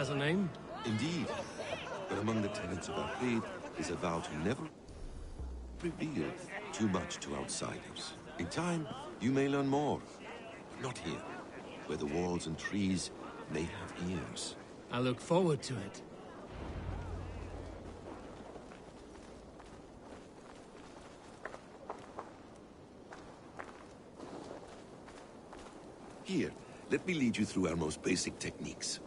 has a name? Indeed. But among the tenets of our faith is a vow to never reveal too much to outsiders. In time, you may learn more. Not here, where the walls and trees may have ears. I look forward to it. Here, let me lead you through our most basic techniques.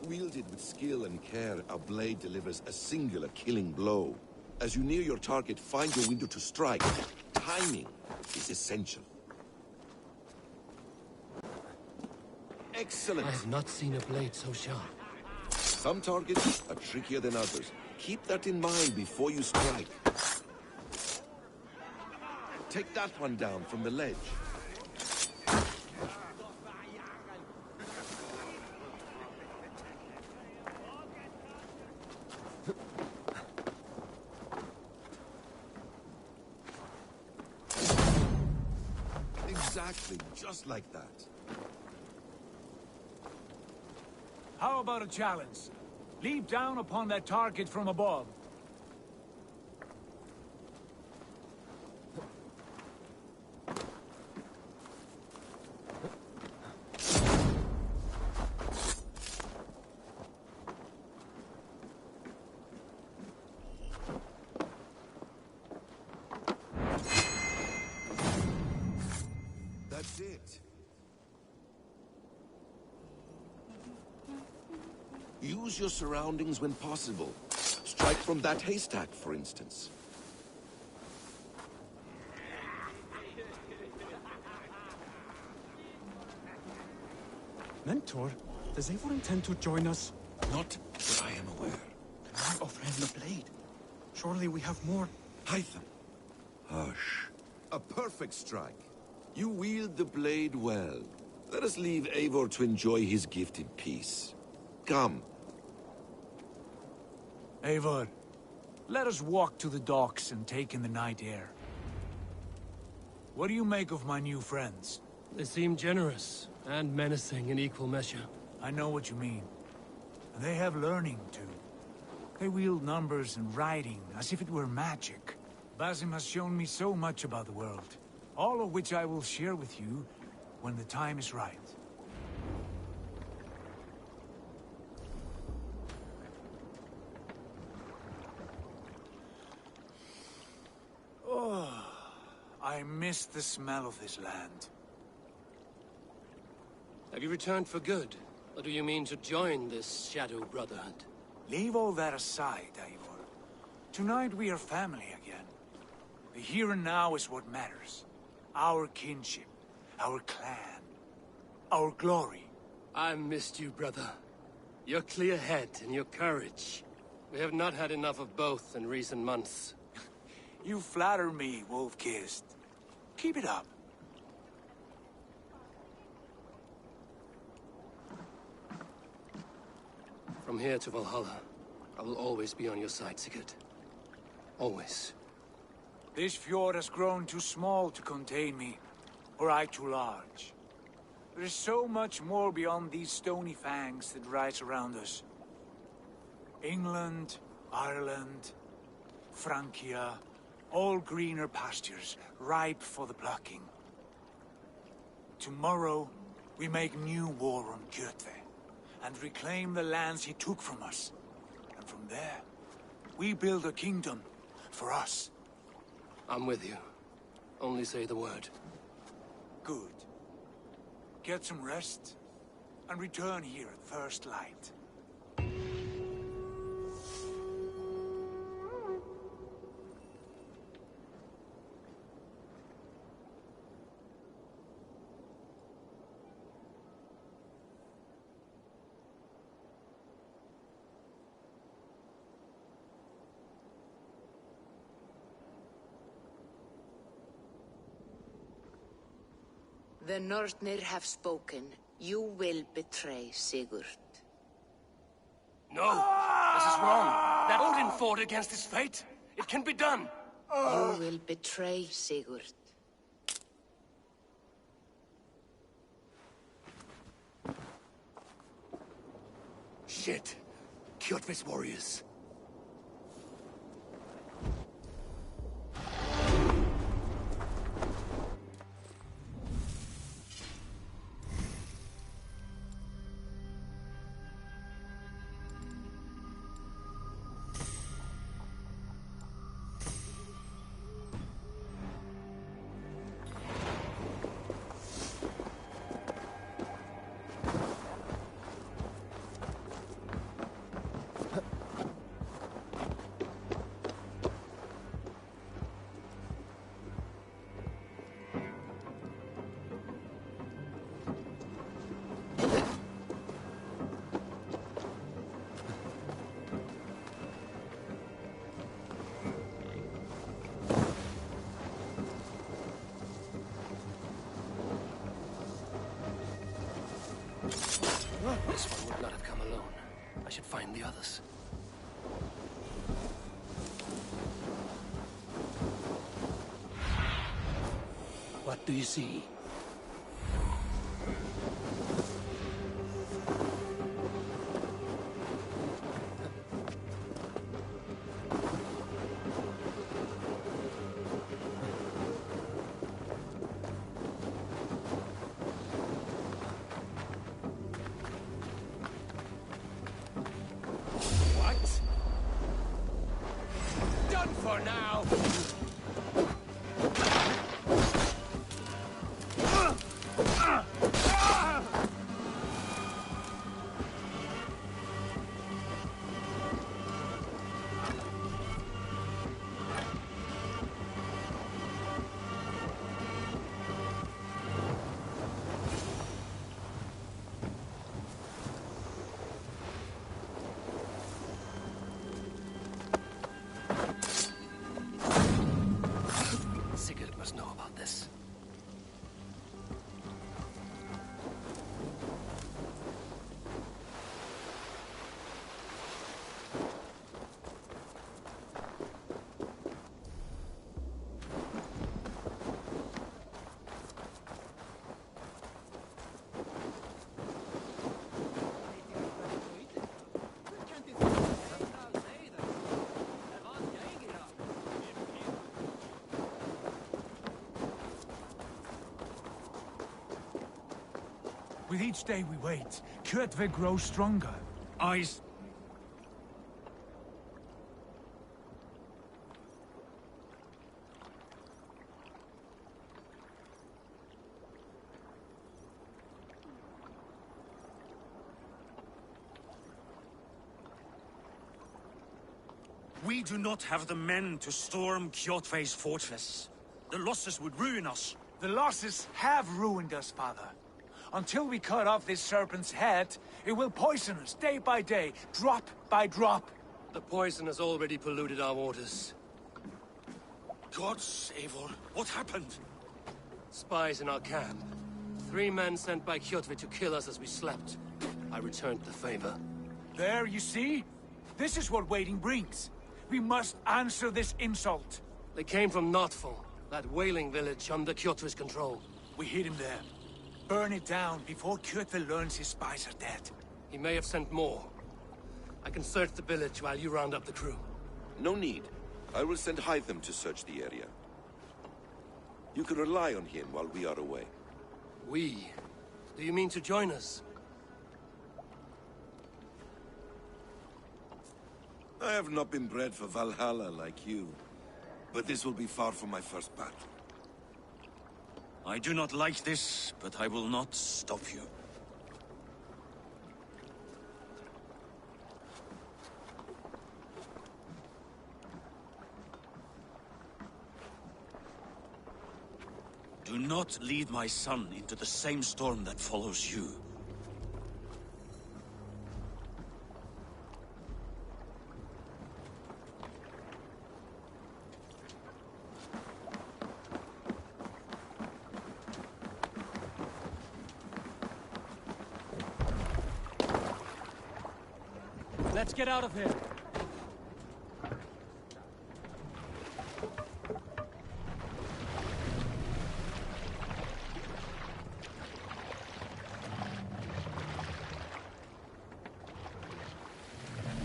Wielded with skill and care, our blade delivers a singular killing blow. As you near your target, find your window to strike. Timing is essential. Excellent! I have not seen a blade so sharp. Some targets are trickier than others. Keep that in mind before you strike. Take that one down from the ledge. Exactly, just like that. How about a challenge? Leap down upon that target from above. That's it. Use your surroundings when possible. Strike from that haystack, for instance. Mentor, does Eivor intend to join us? Not that I am aware. Can I offer him the blade? Surely we have more. Hytham. Hush. A perfect strike. You wield the blade well. Let us leave Eivor to enjoy his gift in peace. Come. Eivor, let us walk to the docks and take in the night air. What do you make of my new friends? They seem generous and menacing in equal measure. I know what you mean. And they have learning, too. They wield numbers and writing as if it were magic. Basim has shown me so much about the world, all of which I will share with you when the time is right. Oh, I miss the smell of this land. Have you returned for good? Or do you mean to join this Shadow Brotherhood? Leave all that aside, Eivor. Tonight we are family again. The here and now is what matters. Our kinship, our clan, our glory. I missed you, brother. Your clear head and your courage. We have not had enough of both in recent months. You flatter me, Wolf-Kissed. Keep it up. From here to Valhalla, I will always be on your side, Sigurd. Always. This fjord has grown too small to contain me, or I too large. There is so much more beyond these stony fangs that rise around us. England, Ireland, Francia, all greener pastures, ripe for the plucking. Tomorrow, we make new war on Kjotve, and reclaim the lands he took from us. And from there, we build a kingdom for us. I'm with you. Only say the word. Good. Get some rest, and return here at first light. The Nornir have spoken. You will betray Sigurd. No! This is wrong! That Odin fought against his fate! It can be done! You will betray Sigurd. Shit. Kjotve's warriors. This one would not have come alone. I should find the others. What do you see? For now. Sigurd must know about this. With each day we wait, Kjotve grows stronger. Eyes... We do not have the men to storm Kjotve's fortress. The losses would ruin us. The losses have ruined us, father. Until we cut off this serpent's head, it will poison us day by day, drop by drop. The poison has already polluted our waters. God save her. What happened? Spies in our camp. 3 men sent by Kjotve to kill us as we slept. I returned the favor. There, you see? This is what waiting brings. We must answer this insult. They came from Notful, that whaling village under Kjotve's control. We hid him there. Burn it down before Kjotve learns his spies are dead. He may have sent more. I can search the village while you round up the crew. No need. I will send Hytham to search the area. You can rely on him while we are away. We? Do you mean to join us? I have not been bred for Valhalla like you, but this will be far from my first battle. I do not like this, but I will not stop you. Do not lead my son into the same storm that follows you. Let's get out of here.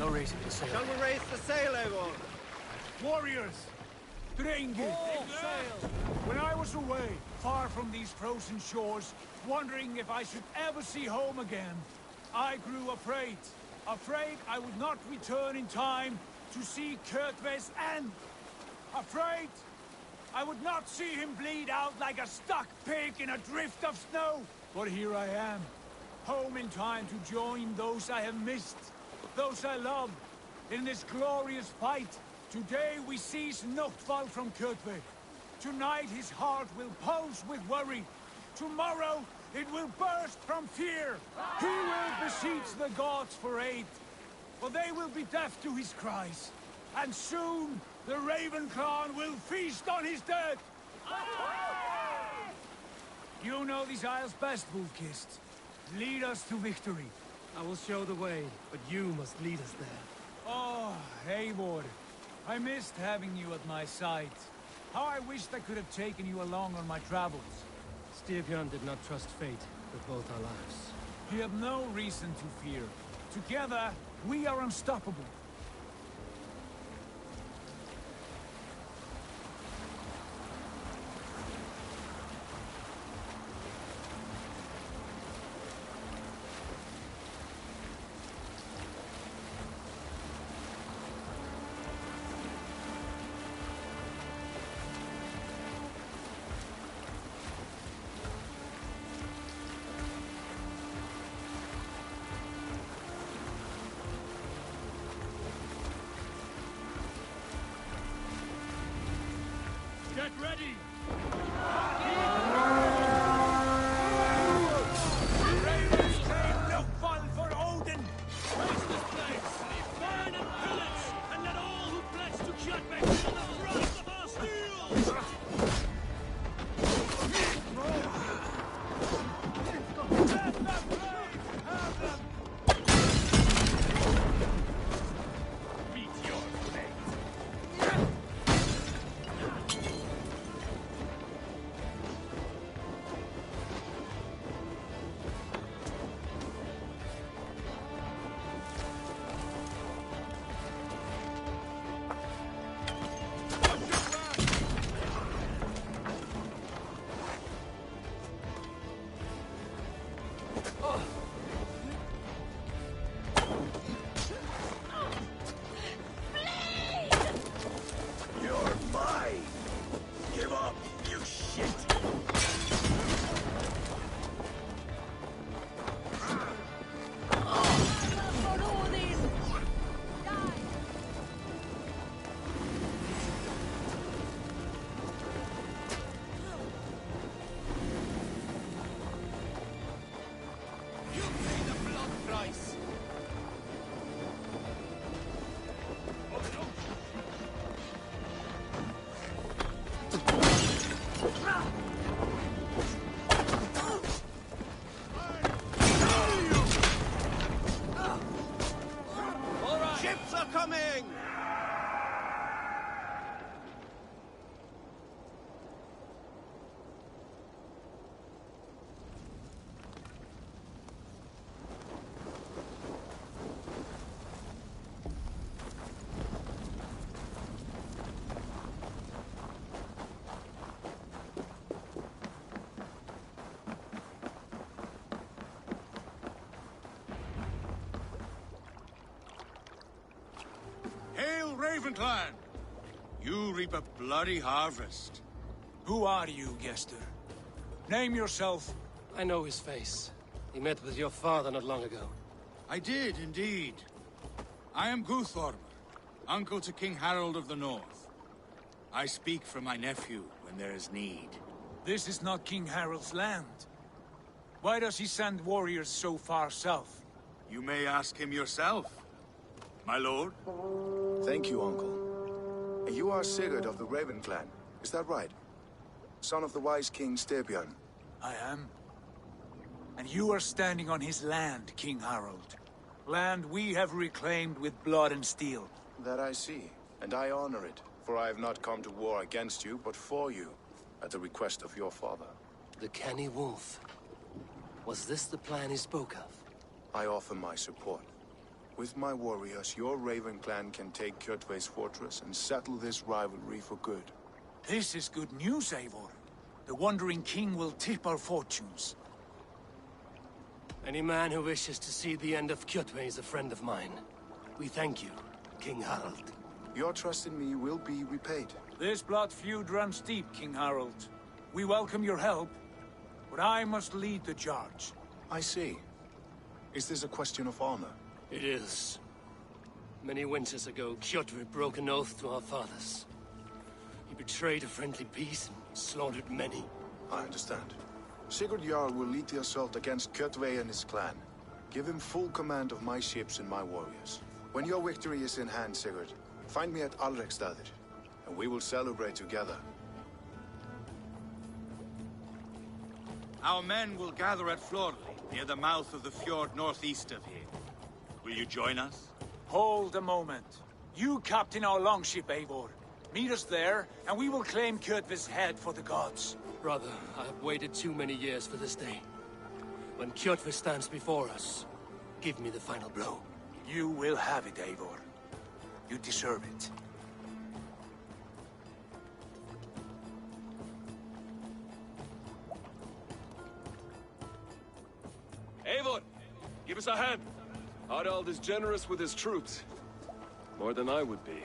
No raising the sail. Shall we raise the sail, Eivor? Warriors! Drengir! When I was away, far from these frozen shores, wondering if I should ever see home again, I grew afraid. Afraid I would not return in time to see Kjotve's end. Afraid I would not see him bleed out like a stuck pig in a drift of snow. But here I am, home in time to join those I have missed, those I love, in this glorious fight. Today we seize Nochtval from Kjotve. Tonight his heart will pulse with worry. Tomorrow it will burst from fear. He will beseech the gods for aid, for they will be deaf to his cries. And soon the Raven clan will feast on his dead. You know these isles best, Wolf-Kissed. Lead us to victory. I will show the way, but you must lead us there. Oh, Eivor. I missed having you at my side. How I wished I could have taken you along on my travels. Styrbjörn did not trust fate with both our lives. You have no reason to fear. Together, we are unstoppable. Get ready! Ravens claim Nochtval for Odin! Raise this place! Burn and pillage! And let all who pledge to Kjotve feel the thrust of our steel! Let them play! Have them! Meet your fate! You're mine! Give up, you shit! You pay the blood price! Ships are coming! Hail, Ravenclan! You reap a bloody harvest. Who are you, Gester? Name yourself. I know his face. He met with your father not long ago. I did, indeed. I am Guthorm, uncle to King Harold of the North. I speak for my nephew when there is need. This is not King Harold's land. Why does he send warriors so far south? You may ask him yourself, my lord. Thank you, Uncle. You are Sigurd of the Raven clan, is that right? Son of the wise King Styrbjörn. I am. And you are standing on his land, King Harold. Land we have reclaimed with blood and steel. That I see, and I honor it, for I have not come to war against you, but for you, at the request of your father. The canny wolf. Was this the plan he spoke of? I offer my support. With my warriors, your Raven clan can take Kjotve's fortress and settle this rivalry for good. This is good news, Eivor. The Wandering King will tip our fortunes. Any man who wishes to see the end of Kjotve is a friend of mine. We thank you, King Harald. Your trust in me will be repaid. This blood feud runs deep, King Harald. We welcome your help, but I must lead the charge. I see. Is this a question of honor? It is. Many winters ago, Kjotve broke an oath to our fathers. He betrayed a friendly peace and slaughtered many. I understand. Sigurd Jarl will lead the assault against Kjotve and his clan. Give him full command of my ships and my warriors. When your victory is in hand, Sigurd, find me at Alrekstadir, and we will celebrate together. Our men will gather at Florli, near the mouth of the fjord northeast of here. Will you join us? Hold a moment. You captain our longship, Eivor. Meet us there, and we will claim Kjotve's head for the gods. Brother, I have waited too many years for this day. When Kjotve stands before us, give me the final blow. You will have it, Eivor. You deserve it. Eivor, give us a hand. Harald is generous with his troops. More than I would be.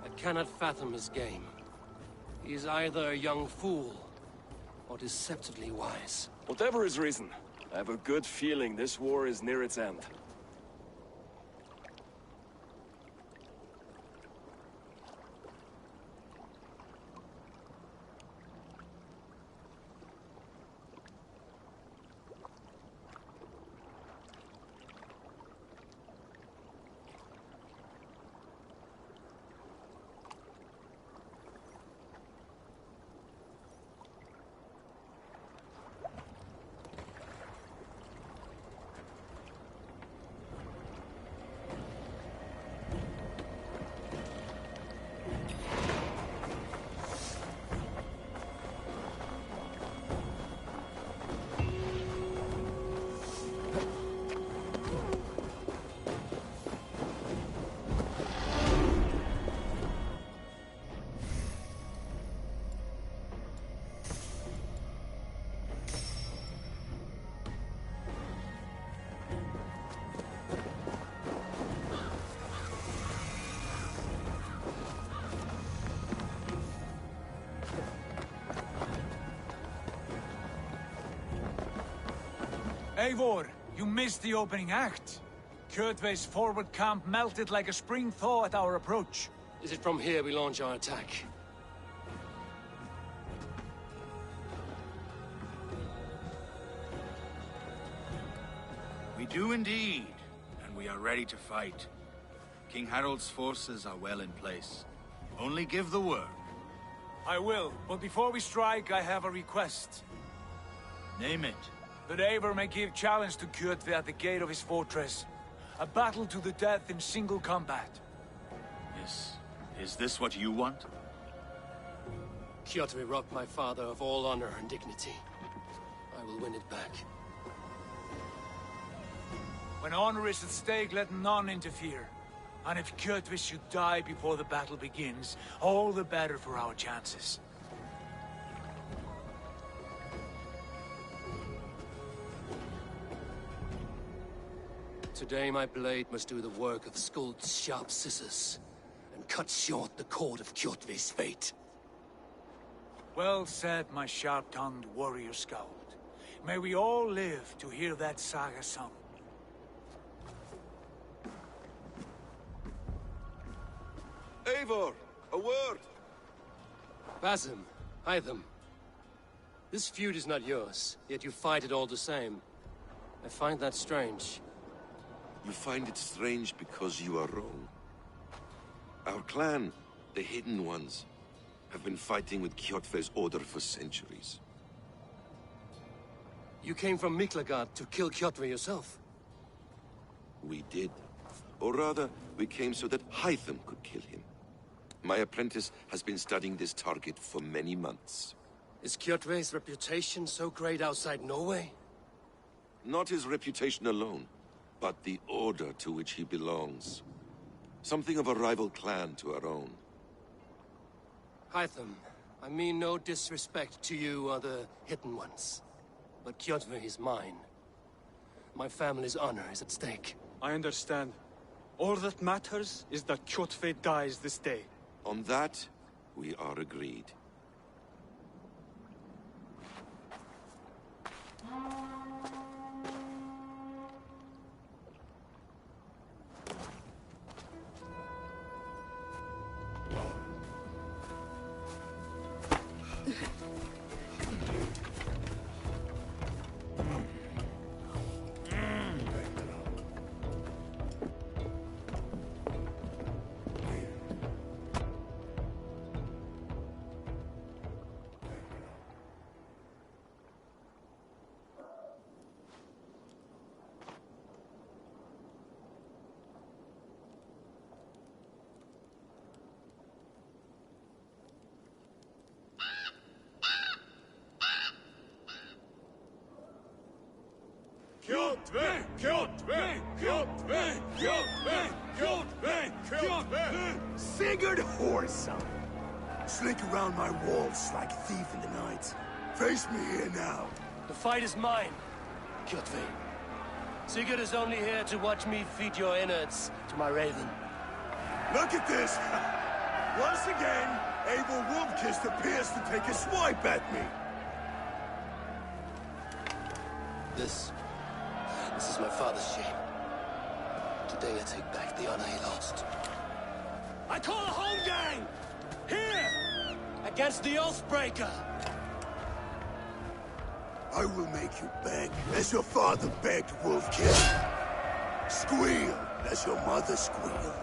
I cannot fathom his game. He is either a young fool, or deceptively wise. Whatever his reason, I have a good feeling this war is near its end. Eivor, you missed the opening act. Kjotve's forward camp melted like a spring thaw at our approach. Is it from here we launch our attack? We do indeed, and we are ready to fight. King Harald's forces are well in place. Only give the word. I will, but before we strike, I have a request. Name it. That Eivor may give challenge to Kjotve at the gate of his fortress. A battle to the death in single combat. Is this what you want? Kjotve robbed my father of all honor and dignity. I will win it back. When honor is at stake, let none interfere. And if Kjotve should die before the battle begins, all the better for our chances. Today my blade must do the work of Skuld's sharp scissors, and cut short the cord of Kjotve's fate. Well said, my sharp-tongued warrior scout. May we all live to hear that saga sung. Eivor, a word! Basim, Hytham. This feud is not yours, yet you fight it all the same. I find that strange. You find it strange because you are wrong. Our clan, the Hidden Ones, have been fighting with Kjotve's order for centuries. You came from Miklagard to kill Kjotve yourself? We did. Or rather, we came so that Hytham could kill him. My apprentice has been studying this target for many months. Is Kjotve's reputation so great outside Norway? Not his reputation alone, but the order to which he belongs. Something of a rival clan to our own. Hytham, I mean no disrespect to you or the Hidden Ones, but Kjotve is mine. My family's honor is at stake. I understand. All that matters is that Kjotve dies this day. On that, we are agreed. Kjotve! Kjotve! Kjotve! Kjotve! Kjotve! Kjotve! Sigurd Whoreson! Slink around my walls like a thief in the night. Face me here now. The fight is mine, Kjotve. Sigurd is only here to watch me feed your innards to my raven. Look at this! Once again, Abel Wolfkist appears to take a swipe at me. This is my father's shame. Today I take back the honor he lost. I call a home gang! Here! Against the Oathbreaker! I will make you beg, as your father begged, Wolfkist. Squeal, as your mother squealed.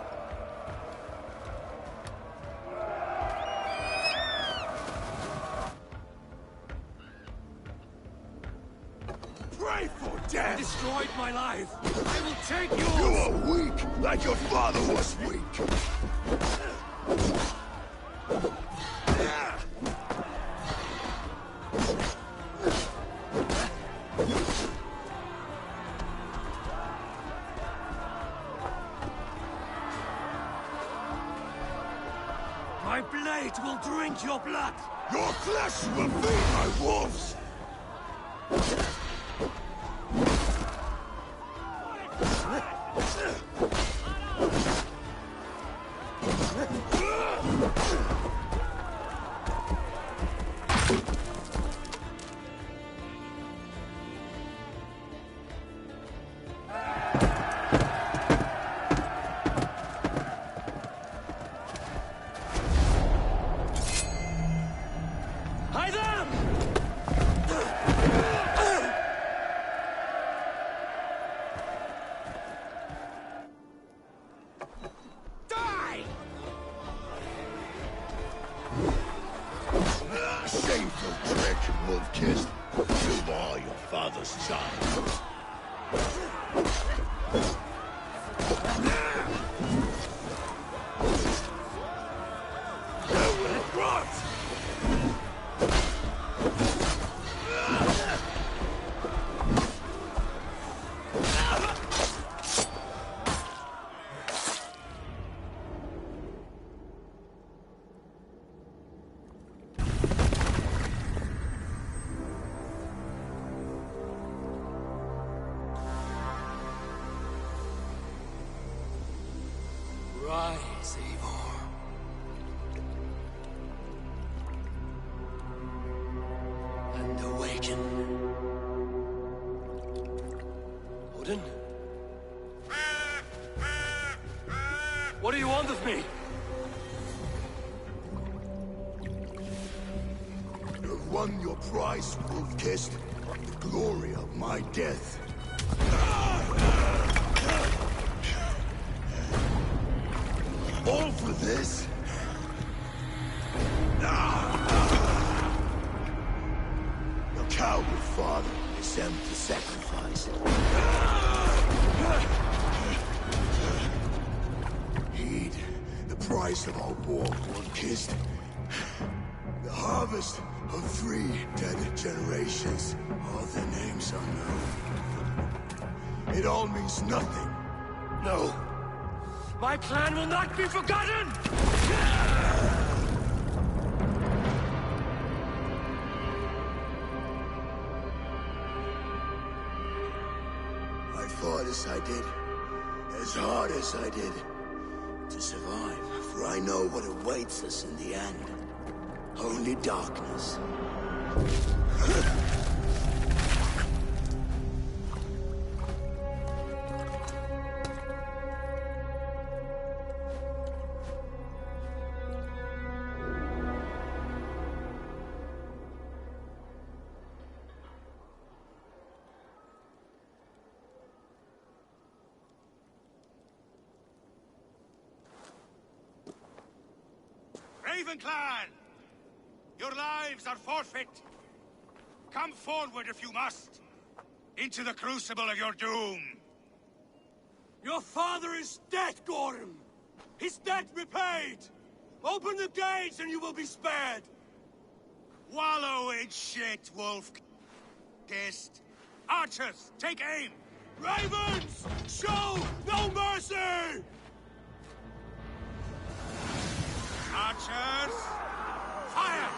Pray for death! You destroyed my life! I will take yours! You are weak, like your father was weak! My blade will drink your blood! Your flesh will feed my wolves! Shameful trick, Wolfkist. You are your father's child. Rise, Eivor. And awaken. Odin? What do you want of me? You've won your prize, Wolfkist. The glory of my death. All for this? Your coward father is empty sacrifice. Heed the price of our war, Wolfkist. The harvest of 3 dead generations. All their names unknown. It all means nothing. No. My clan will not be forgotten! I fought as I did, as hard as I did, to survive, for I know what awaits us in the end. Only darkness. Raven Clan! Your lives are forfeit. Come forward if you must. Into the crucible of your doom. Your father is dead, Gorham! His debt repaid! Open the gates and you will be spared! Wallow in shit, wolf-kissed. Archers, take aim! Ravens! Show no mercy! Archers! Fire!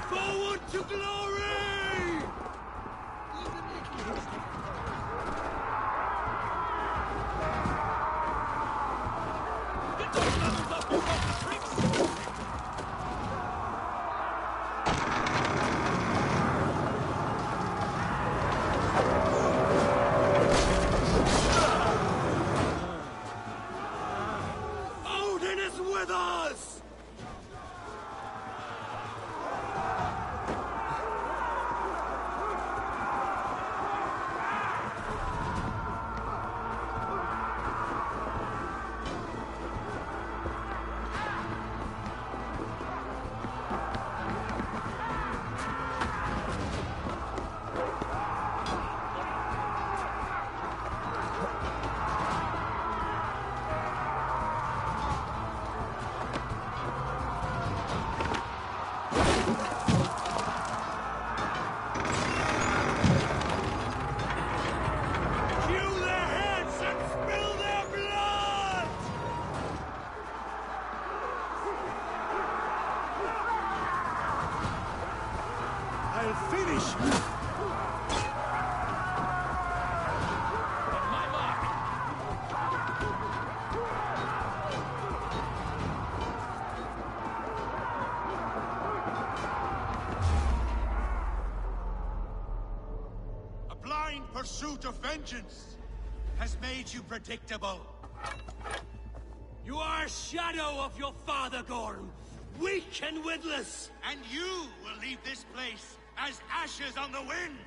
Forward to glory! Odin is with us! Hew their heads and spill their blood! I'll finish you! A blind pursuit of vengeance has made you predictable. You are a shadow of your father, Gorm. Weak and witless. And you will leave this place as ashes on the wind!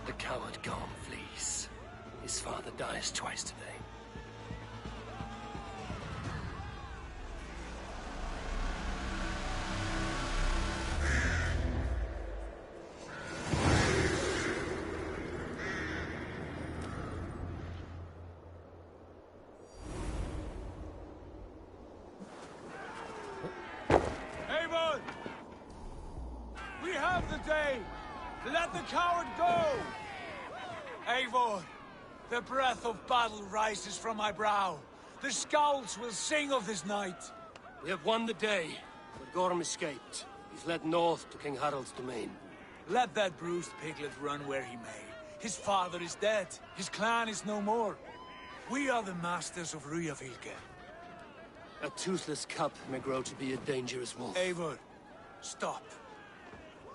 The coward Gorm flees. His father dies twice today. Eivor! We have the day! Let the coward go! Eivor, the breath of battle rises from my brow. The scouts will sing of this night. We have won the day, but Gorm escaped. He's led north to King Harald's domain. Let that bruised piglet run where he may. His father is dead. His clan is no more. We are the masters of Rüyavilke. A toothless cup may grow to be a dangerous wolf. Eivor, stop.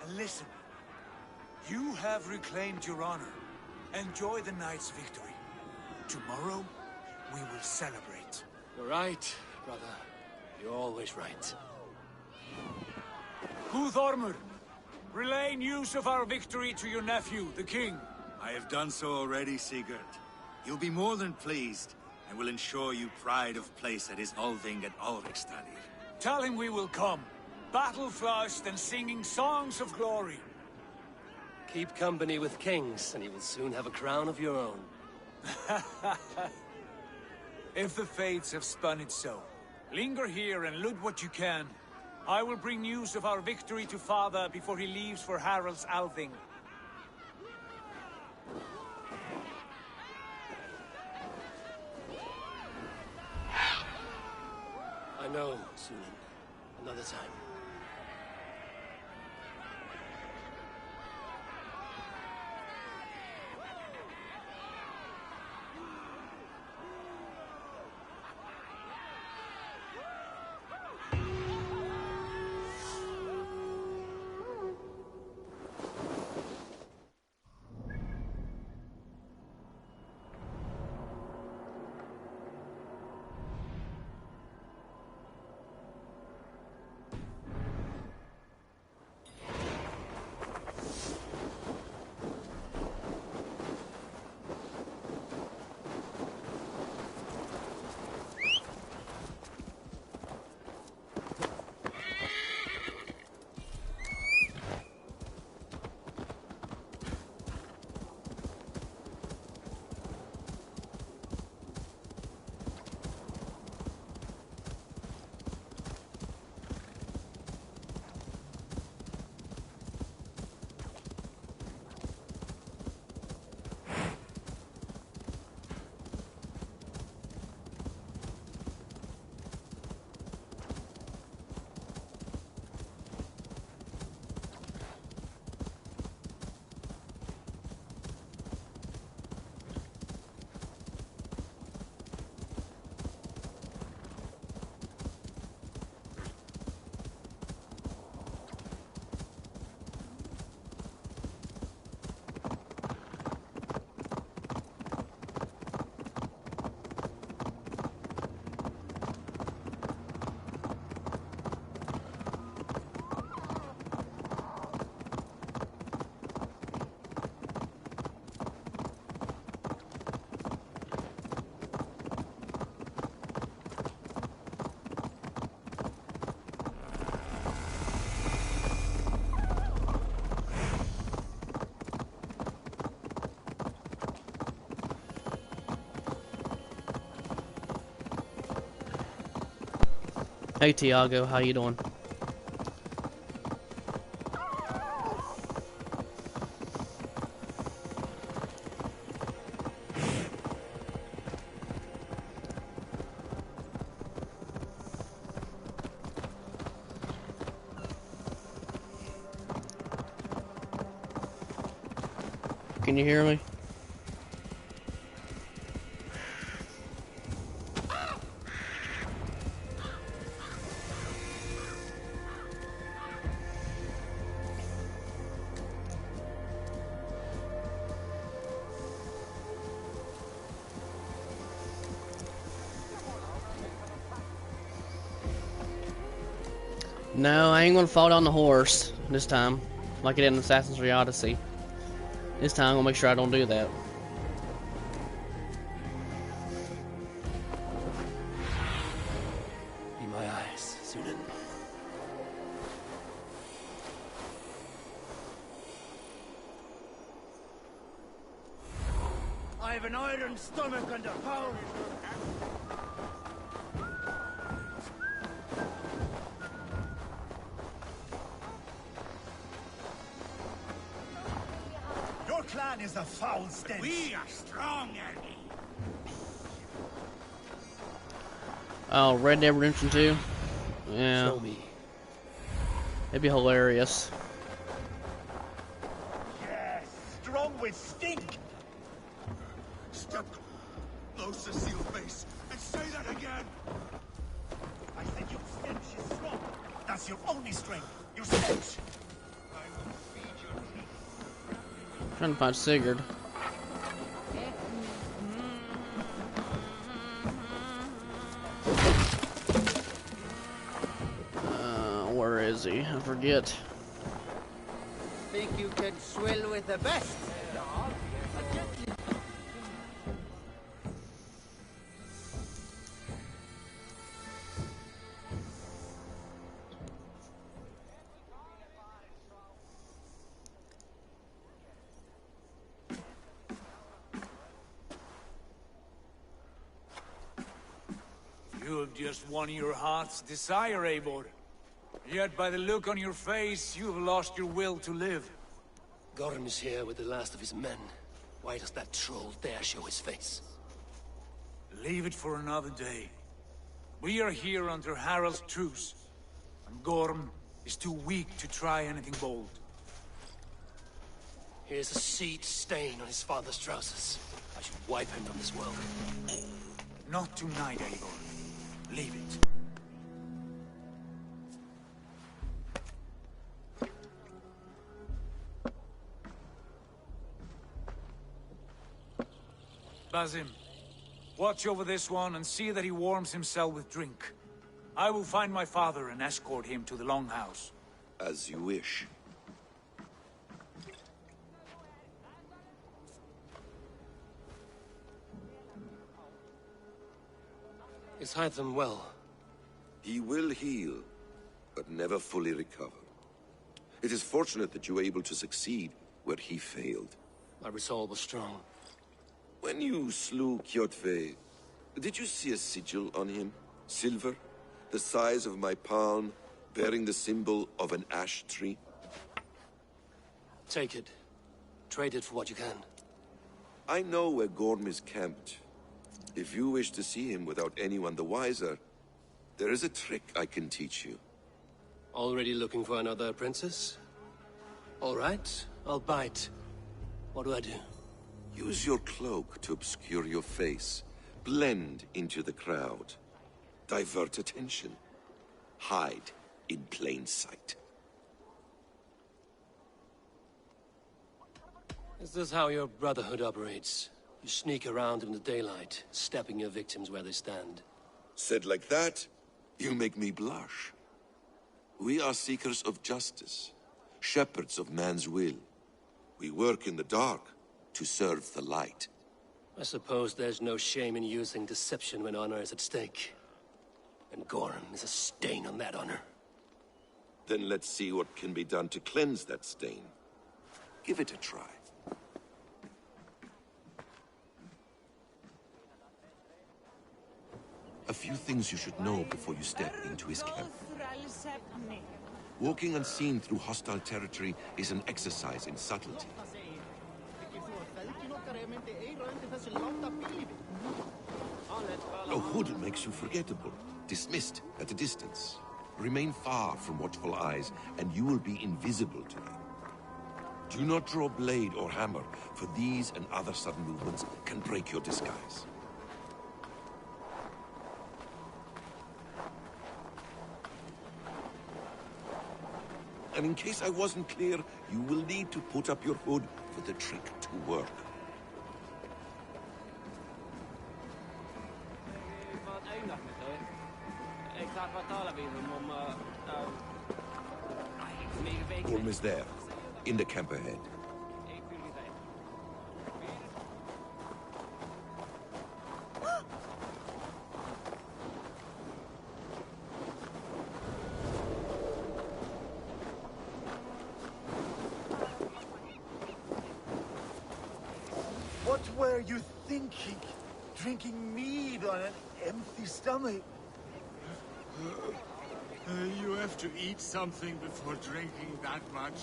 And listen. You have reclaimed your honor. Enjoy the night's victory. Tomorrow, we will celebrate. You're right. brother. You're always right. Guthormur, relay news of our victory to your nephew, the king. I have done so already, Sigurd. He'll be more than pleased, and will ensure you pride of place at his Althing at Alrikstadir. Tell him we will come, battle-flushed and singing songs of glory. Keep company with kings, and you will soon have a crown of your own. If the fates have spun it so. Linger here and loot what you can. I will bring news of our victory to father before he leaves for Harald's Althing. I know, Sunan. Another time. Hey Tiago, how you doing? Can you hear me? No, I ain't gonna fall down the horse this time, like I did in Assassin's Creed Odyssey. This time I'm gonna make sure I don't do that. Be my eyes, Sunan. I have an iron stomach and a pound. Your clan is a foul stench. We are strong, Ernie. Oh, Red Dead Redemption 2? Yeah. Show me. It'd be hilarious. Yes, strong with stink. Step closer, seal face, and say that again! I said your stench is strong. That's your only strength. Your stench. Trying to find Sigurd. is he? I forget. Think you can swill with the best? You have just won your heart's desire, Eivor. Yet by the look on your face, you have lost your will to live. Gorm is here with the last of his men. Why does that troll dare show his face? Leave it for another day. We are here under Harald's truce, and Gorm is too weak to try anything bold. Here's a seed stain on his father's trousers. I should wipe him from this world. Not tonight, Eivor. Leave it. Basim, watch over this one and see that he warms himself with drink. I will find my father and escort him to the Longhouse. As you wish. Is Hytham well? He will heal, but never fully recover. It is fortunate that you were able to succeed where he failed. My resolve was strong. When you slew Kjotve, did you see a sigil on him? Silver? The size of my palm, bearing the symbol of an ash tree? Take it. Trade it for what you can. I know where Gorm is camped. If you wish to see him without anyone the wiser, there is a trick I can teach you. Already looking for another princess? All right, I'll bite. What do I do? Use your cloak to obscure your face. Blend into the crowd. Divert attention. Hide in plain sight. Is this how your Brotherhood operates? You sneak around in the daylight, stepping your victims where they stand. Said like that, you make me blush. We are seekers of justice, shepherds of man's will. We work in the dark to serve the light. I suppose there's no shame in using deception when honor is at stake. And Gorm is a stain on that honor. Then let's see what can be done to cleanse that stain. Give it a try. A few things you should know before you step into his camp. Walking unseen through hostile territory is an exercise in subtlety. A hood makes you forgettable, dismissed at a distance. Remain far from watchful eyes, and you will be invisible to them. Do not draw blade or hammer, for these and other sudden movements can break your disguise. And in case I wasn't clear, you will need to put up your hood for the trick to work. Gorm is there, in the camp ahead. What were you thinking? Drinking mead on an empty stomach? You have to eat something before drinking that much.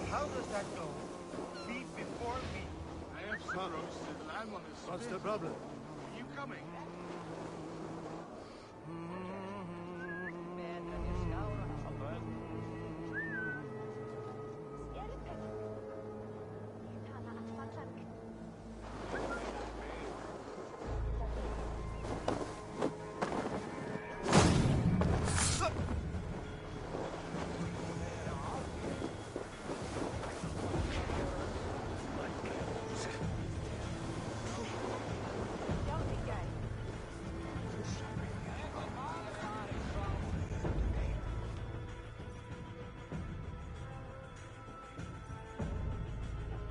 How does that go? Feed before meat. I have some roasted lamb on a What's spit. the problem? Are you coming?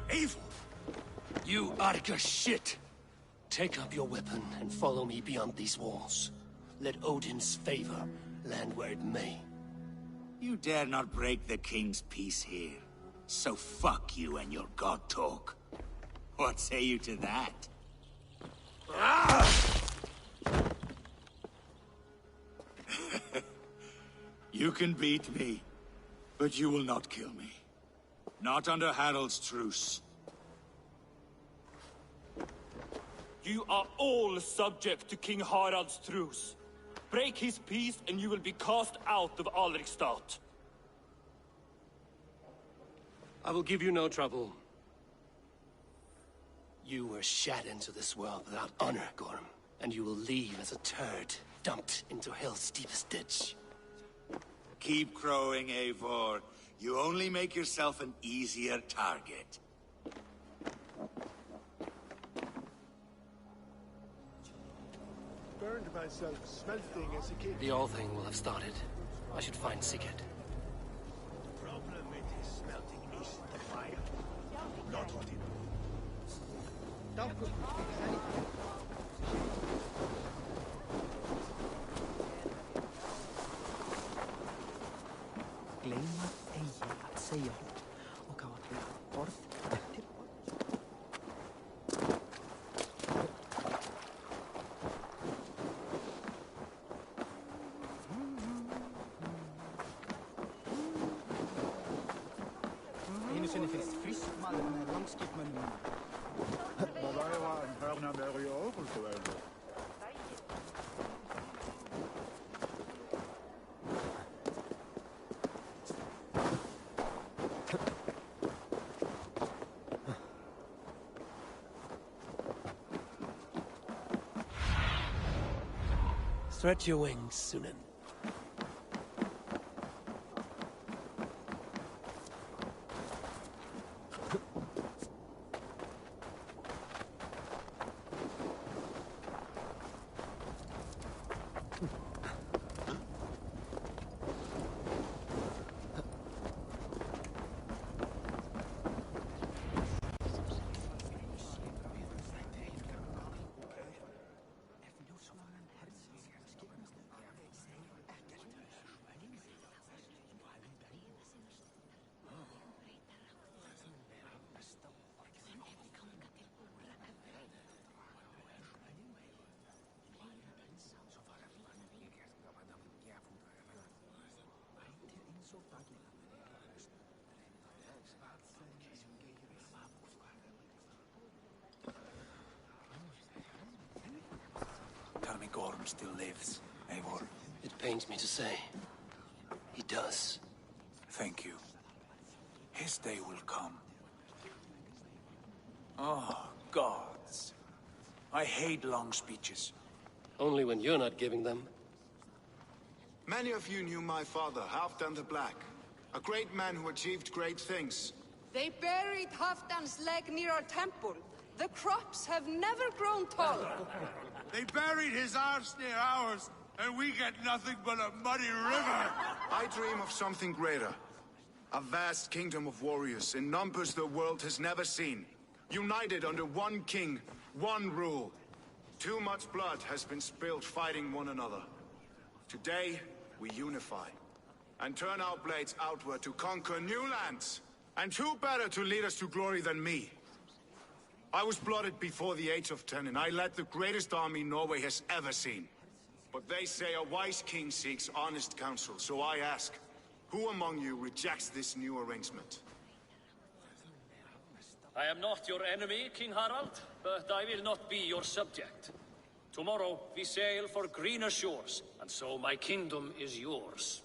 Eivor! You Arka shit! Take up your weapon and follow me beyond these walls. Let Odin's favor land where it may. You dare not break the king's peace here. So fuck you and your god talk. What say you to that? You can beat me, but you will not kill me. Not under Harald's truce. You are all subject to King Harald's truce. Break his peace and you will be cast out of Alrikstad. I will give you no trouble. You were shat into this world without honor, Gorm, and you will leave as a turd, dumped into hell's deepest ditch. Keep crowing, Eivor. You only make yourself an easier target. Burned myself smelting as a kid. The All Thing will have started. I should find Sigurd. The problem with his smelting is the fire, not what it Gleyma eigi að segja hún og hafa til orð eftir orð. Einu sinni finnst frisk maður með langskipmönnum. Maar wij waren her naar MR ARKHAM. Stretch your wings, Sunan. Tell me Gorm still lives, Eivor. It pains me to say. He does. Thank you. His day will come. Oh, gods. I hate long speeches. Only when you're not giving them. Many of you knew my father, Halfdan the Black. A great man who achieved great things. They buried Halfdan's leg near our temple. The crops have never grown tall. They buried his arse near ours, and we get nothing but a muddy river. I dream of something greater. A vast kingdom of warriors in numbers the world has never seen. United under one king, one rule. Too much blood has been spilled fighting one another. Today, we unify. And turn our blades outward to conquer new lands. And who better to lead us to glory than me? I was blooded before the age of 10, and I led the greatest army Norway has ever seen. But they say a wise king seeks honest counsel, so I ask, who among you rejects this new arrangement? I am not your enemy, King Harald, but I will not be your subject. Tomorrow we sail for greener shores, and so my kingdom is yours.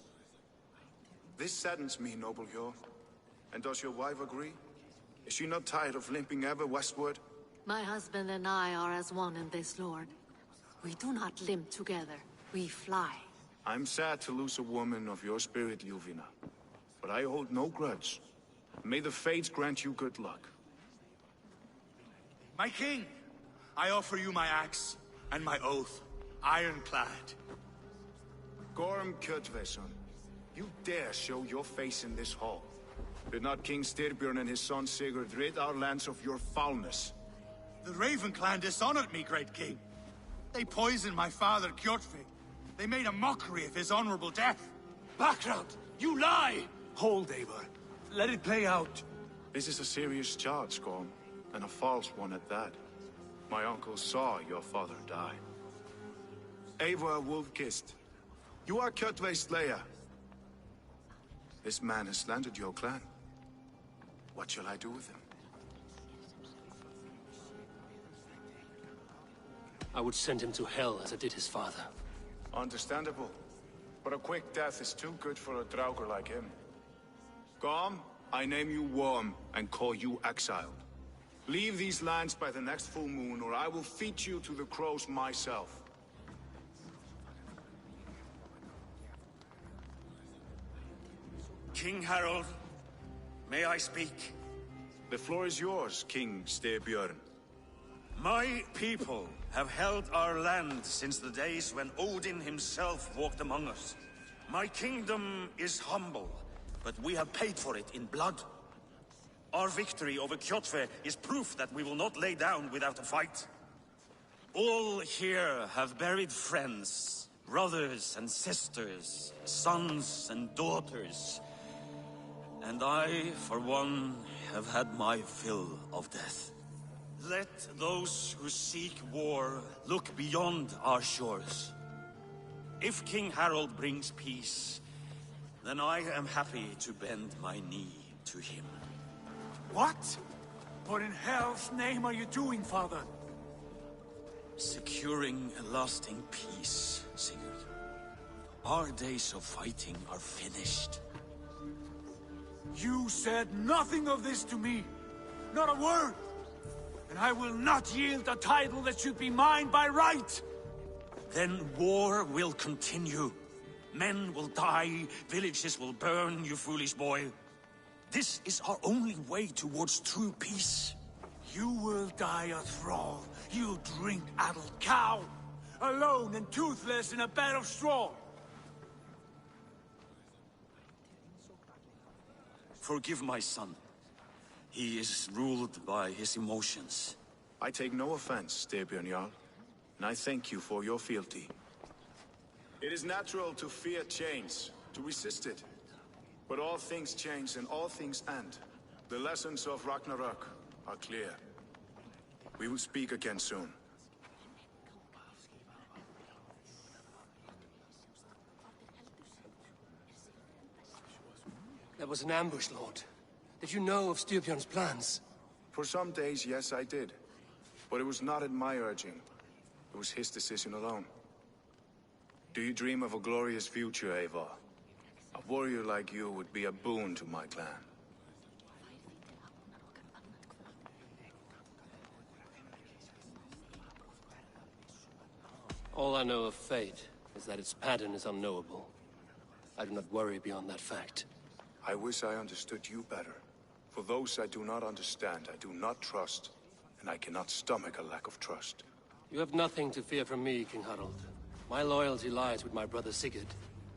This saddens me, noble Hjor. And does your wife agree? Is she not tired of limping ever westward? My husband and I are as one in this, Lord. We do not limp together. We fly. I'm sad to lose a woman of your spirit, Ljuvina. But I hold no grudge. May the fates grant you good luck. My king, I offer you my axe and my oath, ironclad. Gorm Kjotveson, you dare show your face in this hall. Did not King Styrbjörn and his son Sigurd rid our lands of your foulness? The Raven clan dishonored me, great king. They poisoned my father, Kjotve. They made a mockery of his honorable death. Background! You lie! Hold, Eivor. Let it play out. This is a serious charge, Gorm, and a false one at that. My uncle saw your father die. Eivor Wolf-Kissed, you are Kjotve's slayer. This man has slandered your clan. What shall I do with him? I would send him to hell as I did his father. Understandable. But a quick death is too good for a Draugr like him. Gorm, I name you Worm and call you exiled. Leave these lands by the next full moon, or I will feed you to the crows myself. King Harold, may I speak? The floor is yours, King Styrbjörn. My people have held our land since the days when Odin himself walked among us. My kingdom is humble, but we have paid for it in blood. Our victory over Kjotve is proof that we will not lay down without a fight. All here have buried friends, brothers and sisters, sons and daughters. And I, for one, have had my fill of death. Let those who seek war look beyond our shores. If King Harold brings peace, then I am happy to bend my knee to him. What? What in hell's name are you doing, father? Securing a lasting peace, Sigurd. Our days of fighting are finished. You said nothing of this to me. Not a word. And I will not yield a title that should be mine by right. Then war will continue. Men will die, villages will burn, you foolish boy. This is our only way towards true peace. You will die a thrall, you drink-addled cow. Alone and toothless in a bed of straw. Forgive my son. He is ruled by his emotions. I take no offense, Styrbjörn Jarl, and I thank you for your fealty. It is natural to fear change, to resist it. But all things change and all things end. The lessons of Ragnarok are clear. We will speak again soon. That was an ambush, Lord. Did you know of Styrbjörn's plans? For some days, yes, I did. But it was not at my urging. It was his decision alone. Do you dream of a glorious future, Eivor? A warrior like you would be a boon to my clan. All I know of fate is that its pattern is unknowable. I do not worry beyond that fact. I wish I understood you better. For those I do not understand, I do not trust, and I cannot stomach a lack of trust. You have nothing to fear from me, King Harold. My loyalty lies with my brother Sigurd,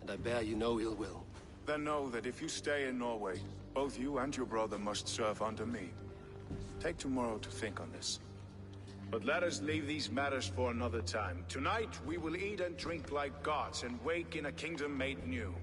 and I bear you no ill will. Then know that if you stay in Norway, both you and your brother must serve under me. Take tomorrow to think on this. But let us leave these matters for another time. Tonight, we will eat and drink like gods and wake in a kingdom made new.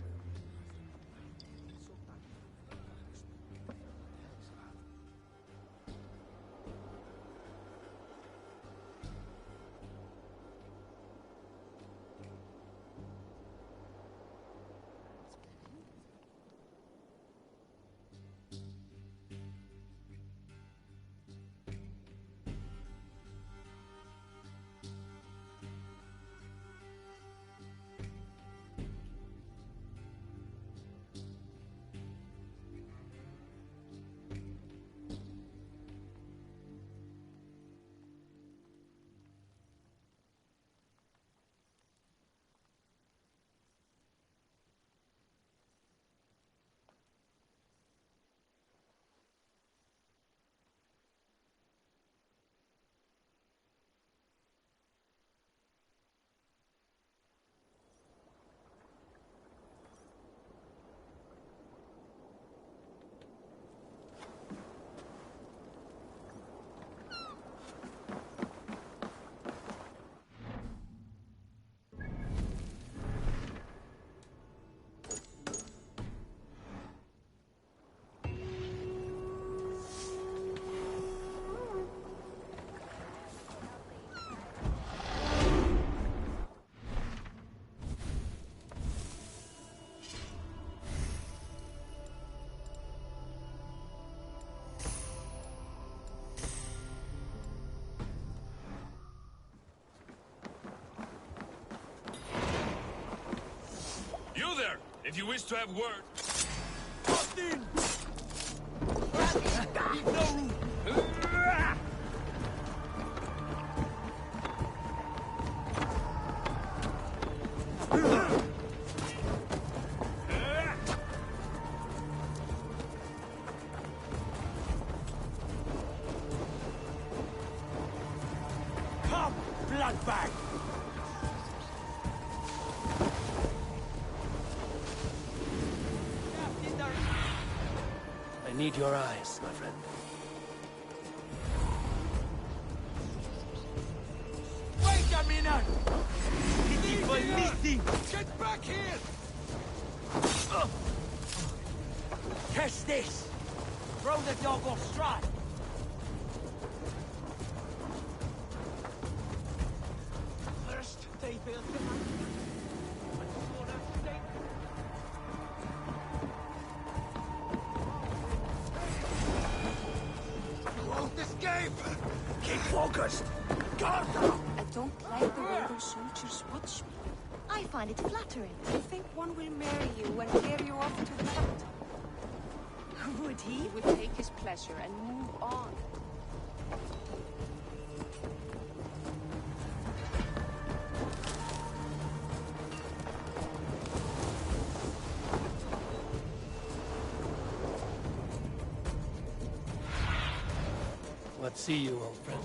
If you wish to have word... Come, bloodbag! I need your eyes, my friend. Wait a minute! Get back here! Test this! Throw the dog off stride! First, they built the won't escape! Keep focused! Guard down! I don't like the way those soldiers watch me. I find it flattering. I think one will marry you and carry you off to the capital. Would he? He would take his pleasure and move on. Let's see you, old friend.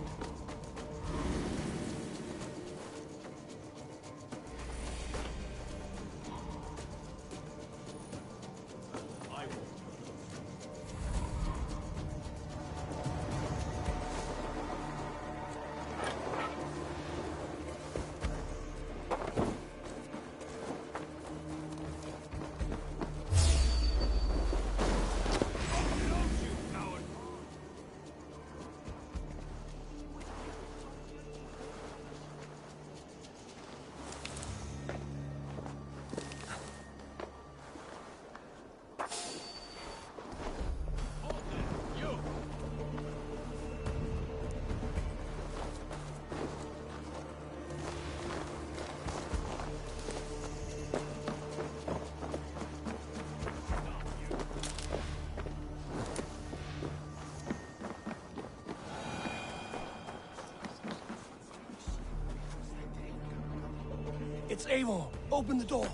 It's Eivor! Open the door!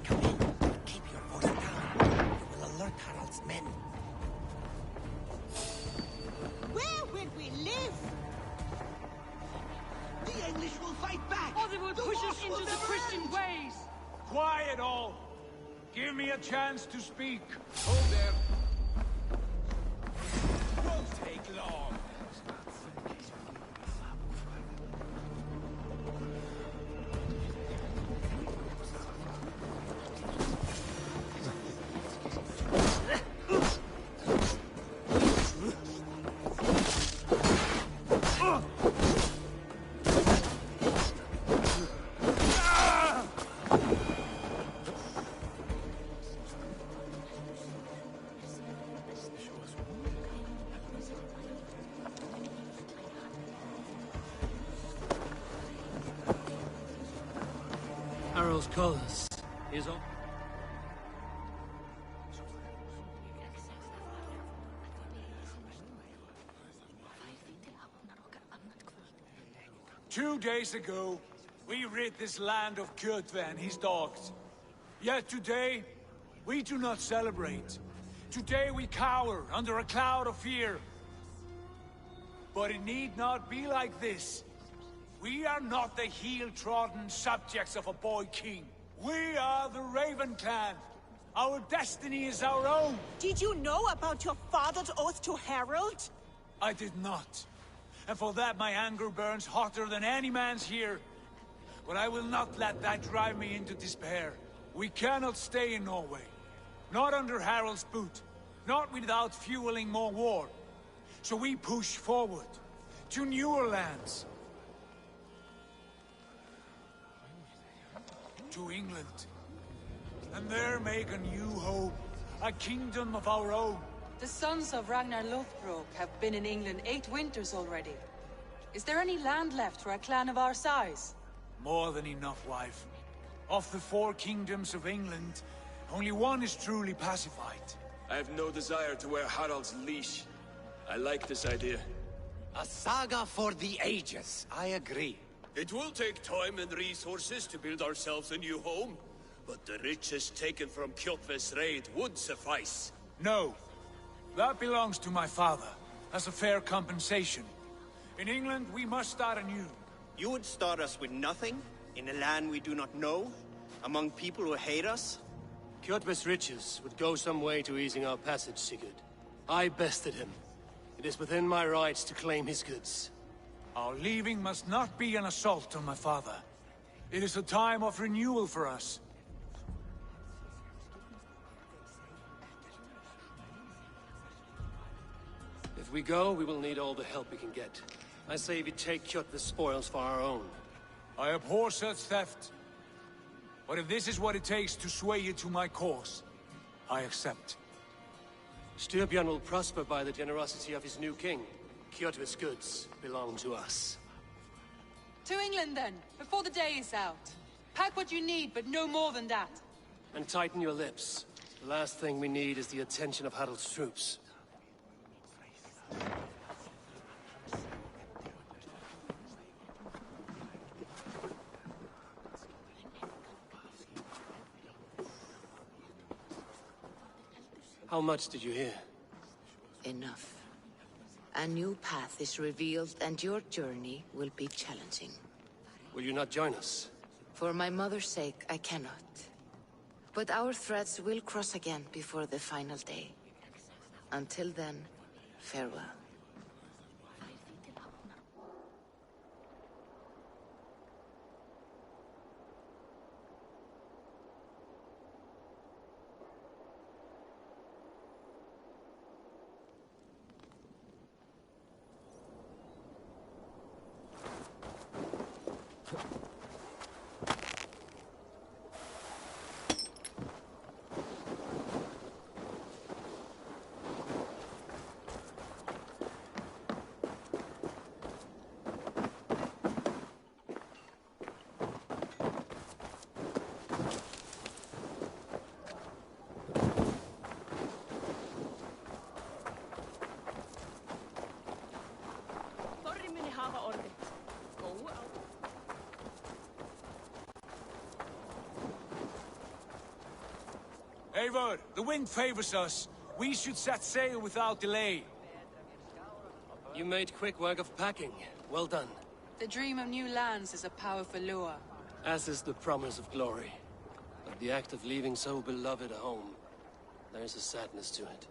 Come in. Keep your voice down. You will alert Harald's men. Where will we live? The English will fight back! Or they will push us into the Christian ways! Quiet all! Give me a chance to speak! Hold there. Won't take long! Harald's cause is all. Two days ago, we rid this land of Kjotve and his dogs. Yet today, we do not celebrate. Today we cower under a cloud of fear. But it need not be like this. We are not the heel-trodden subjects of a boy king. We are the Raven clan. Our destiny is our own. Did you know about your father's oath to Harald? I did not. And for that my anger burns hotter than any man's here. But I will not let that drive me into despair. We cannot stay in Norway. Not under Harald's boot. Not without fueling more war. So we push forward to newer lands. To England. And there make a new home. A kingdom of our own. The sons of Ragnar Lothbrok have been in England 8 winters already. Is there any land left for a clan of our size? More than enough, wife. Of the 4 kingdoms of England, Only one is truly pacified. I have no desire to wear Harald's leash. I like this idea. A saga for the ages, I agree. It will take time and resources to build ourselves a new home, but the riches taken from Kjotve's raid would suffice. No. That belongs to my father, as a fair compensation. In England, we must start anew. You would start us with nothing? In a land we do not know? Among people who hate us? Kjotve's riches would go some way to easing our passage, Sigurd. I bested him. It is within my rights to claim his goods. Our leaving must not be an assault on my father. It is a time of renewal for us. If we go, we will need all the help we can get. I say we take Kjotve's spoils for our own. I abhor such theft. But if this is what it takes to sway you to my cause, I accept. Styrbjörn will prosper by the generosity of his new king. Kjotve's goods belong to us. To England, then, before the day is out. Pack what you need, but no more than that. And tighten your lips. The last thing we need is the attention of Harald's troops. How much did you hear? Enough. A new path is revealed, and your journey will be challenging. Will you not join us? For my mother's sake, I cannot. But our threads will cross again before the final day. Until then, farewell. Eivor, the wind favors us. We should set sail without delay. You made quick work of packing. Well done. The dream of new lands is a powerful lure. As is the promise of glory. But the act of leaving so beloved a home, there's a sadness to it.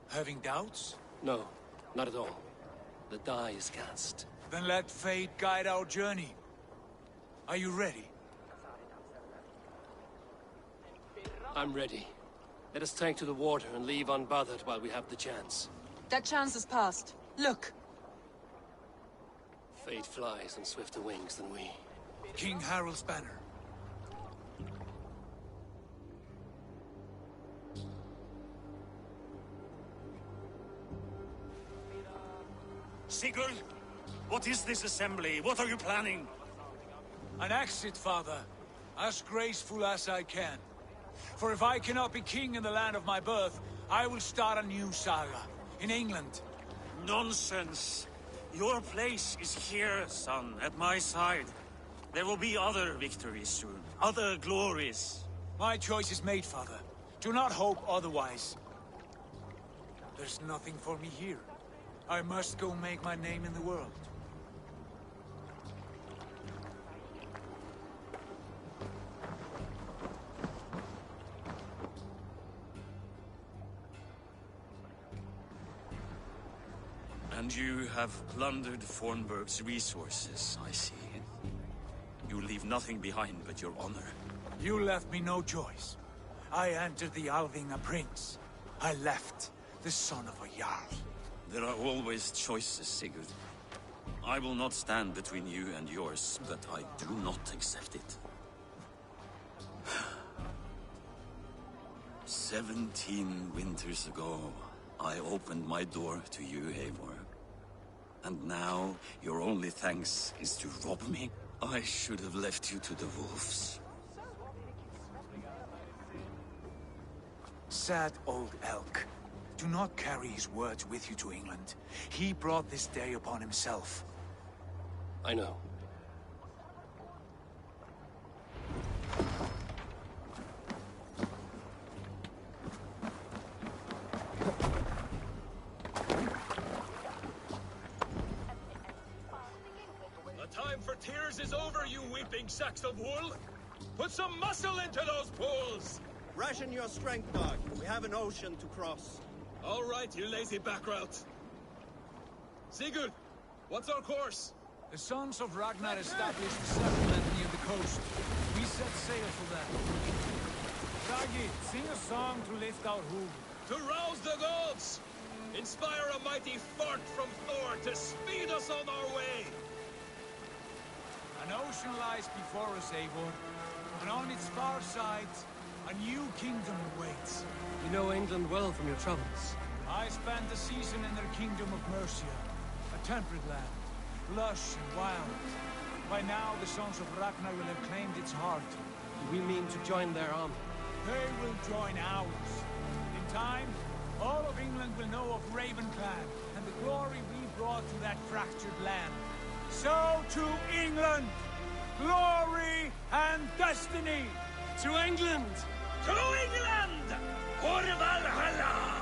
Having doubts? No, not at all. The die is cast. Then let fate guide our journey. Are you ready? I'm ready. Let us take to the water and leave unbothered while we have the chance. That chance has passed. Look! Fate flies on swifter wings than we. King Harald's banner. Sigurd, what is this assembly? What are you planning? An exit, father. As graceful as I can. For if I cannot be king in the land of my birth, I will start a new saga. In England. Nonsense. Your place is here, son, at my side. There will be other victories soon. Other glories. My choice is made, father. Do not hope otherwise. There's nothing for me here. I must go make my name in the world. And you have plundered Fornburg's resources, I see. You leave nothing behind but your honor. You left me no choice. I entered the Alving a prince. I left the son of a Jarl. There are always choices, Sigurd. I will not stand between you and yours, but I do not accept it. 17 winters ago, I opened my door to you, Eivor. And now, your only thanks is to rob me? I should have left you to the wolves. Sad old elk. Do not carry his words with you to England. He brought this day upon himself. I know. The time for tears is over, you weeping sacks of wool! Put some muscle into those pools! Ration your strength, dog. We have an ocean to cross. All right, you lazy backrout. Sigurd, what's our course? The Sons of Ragnar established a settlement near the coast. We set sail for that. Ragi, sing a song to lift our hoof. To rouse the gods! Inspire a mighty fart from Thor to speed us on our way! An ocean lies before us, Eivor, and on its far sides, a new kingdom awaits. You know England well from your travels. I spent a season in their kingdom of Mercia, a temperate land, lush and wild. By now, the Sons of Ragnar will have claimed its heart. We mean to join their army. They will join ours. In time, all of England will know of Raven Clan and the glory we brought to that fractured land. So to England! Glory and destiny! To England! To England! For Valhalla!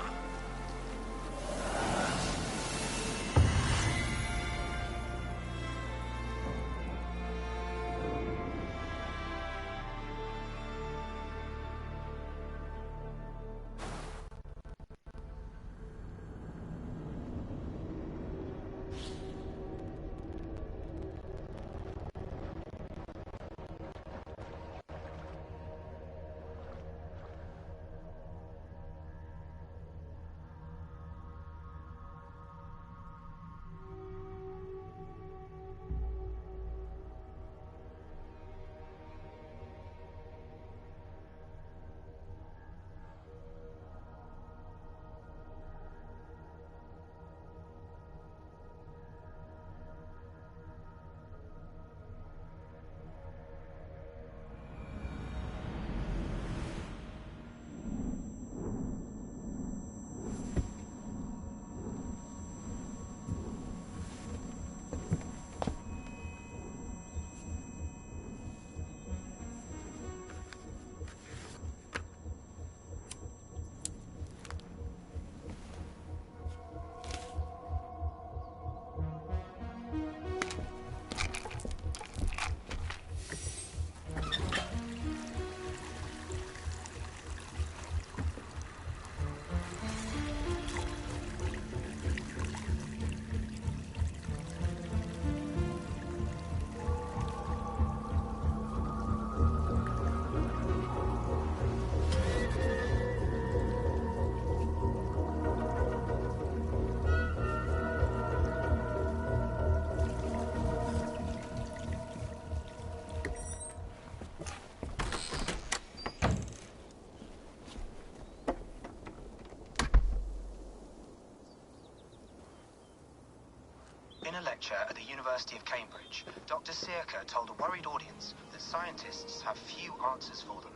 In a lecture at the University of Cambridge, Dr. Sirka told a worried audience that scientists have few answers for them.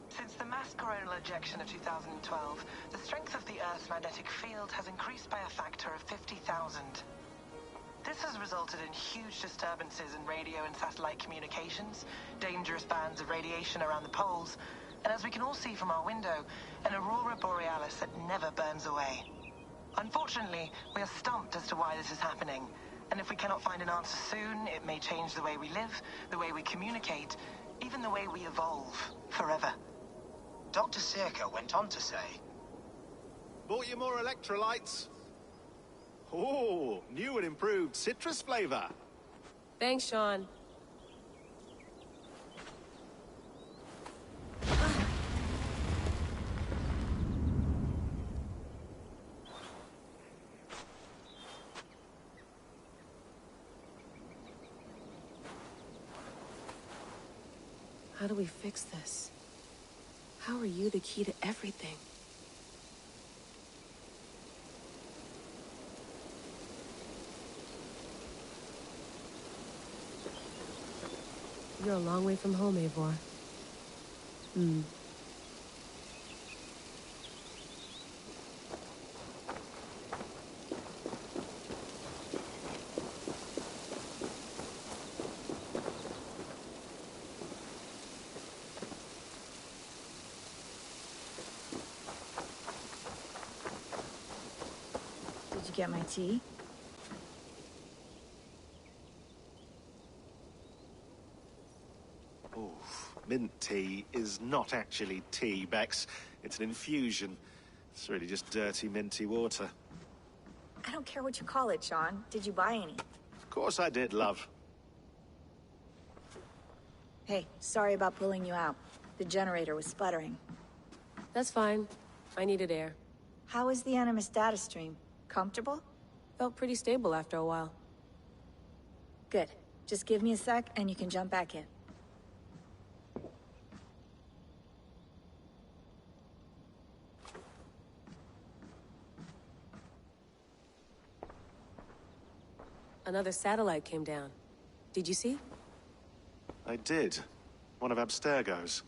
Since the mass coronal ejection of 2012, the strength of the Earth's magnetic field has increased by a factor of 50,000. This has resulted in huge disturbances in radio and satellite communications, dangerous bands of radiation around the poles, and as we can all see from our window, an aurora borealis that never burns away. Unfortunately, we are stumped as to why this is happening, and if we cannot find an answer soon, it may change the way we live, the way we communicate, even the way we evolve, forever. Dr. Sirka went on to say, Bought you more electrolytes? Oh, new and improved citrus flavor. Thanks, Sean. How do we fix this? How are you the key to everything? You're a long way from home, Eivor. get my tea? Oh, mint tea is not actually tea, Bex. It's an infusion. It's really just dirty, minty water. I don't care what you call it, Sean. Did you buy any? Of course I did, love. Hey, sorry about pulling you out. The generator was sputtering. That's fine. I needed air. How is the Animus data stream? Comfortable? Felt pretty stable after a while. Good. Just give me a sec and you can jump back in. Another satellite came down. Did you see? I did. One of Abstergo's.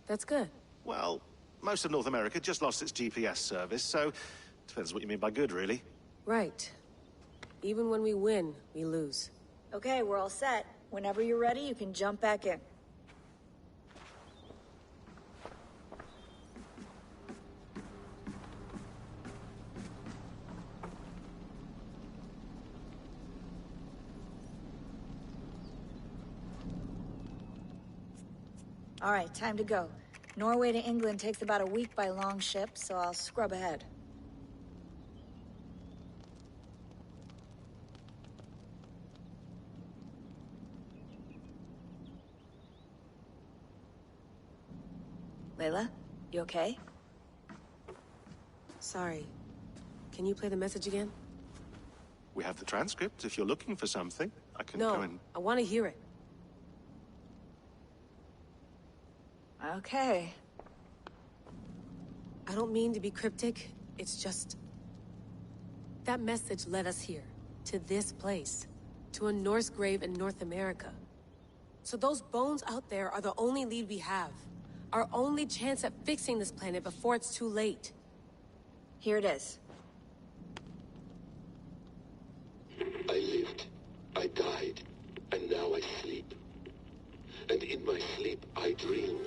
That's good. Well, most of North America just lost its GPS service, so depends what you mean by good, really. Right. Even when we win, we lose. Okay, we're all set. Whenever you're ready, you can jump back in. All right, time to go. Norway to England takes about a week by long ship, so I'll scrub ahead. Layla, you okay? Sorry. Can you play the message again? We have the transcript. If you're looking for something, I can go and... No, I want to hear it. Okay. I don't mean to be cryptic. It's just... that message led us here. To this place. To a Norse grave in North America. So those bones out there are the only lead we have. Our only chance at fixing this planet before it's too late. Here it is. I lived, I died, and now I sleep. And in my sleep I dream.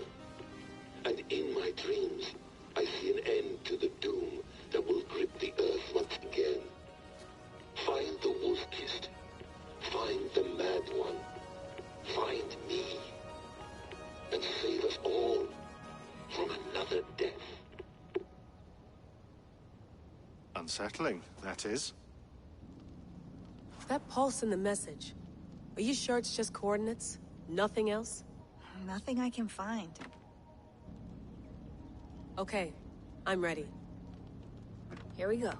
And in my dreams I see an end to the doom that will grip the earth once again. Find the wolf-kissed. Find the mad one. Find me. And save us all from another death. Unsettling, that is. That pulse in the message. Are you sure it's just coordinates? Nothing else? Nothing I can find. Okay, I'm ready. Here we go.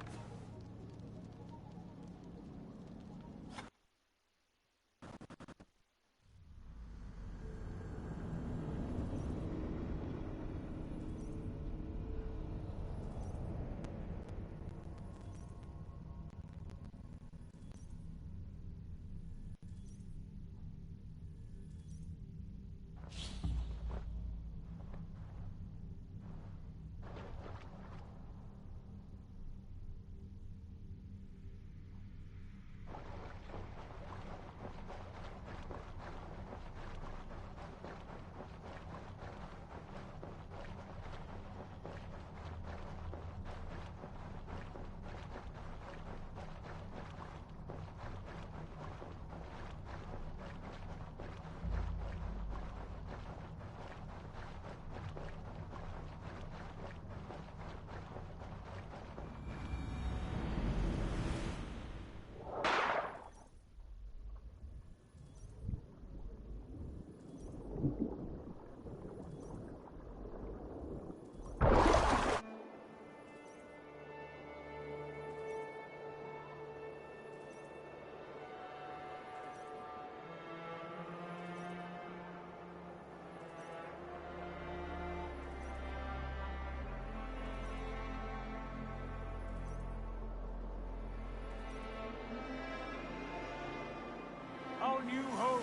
Our new home.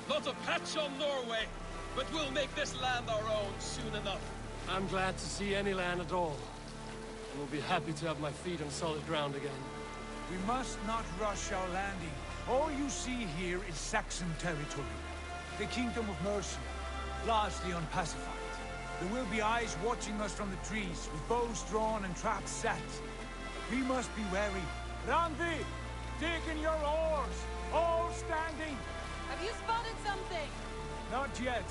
Not a patch on Norway, but we'll make this land our own soon enough. I'm glad to see any land at all. And will be happy to have my feet on solid ground again. We must not rush our landing. All you see here is Saxon territory. The Kingdom of Mercia, largely unpacified. There will be eyes watching us from the trees, with bows drawn and traps set. We must be wary, Randi, dig in your oars! All standing! Have you spotted something? Not yet.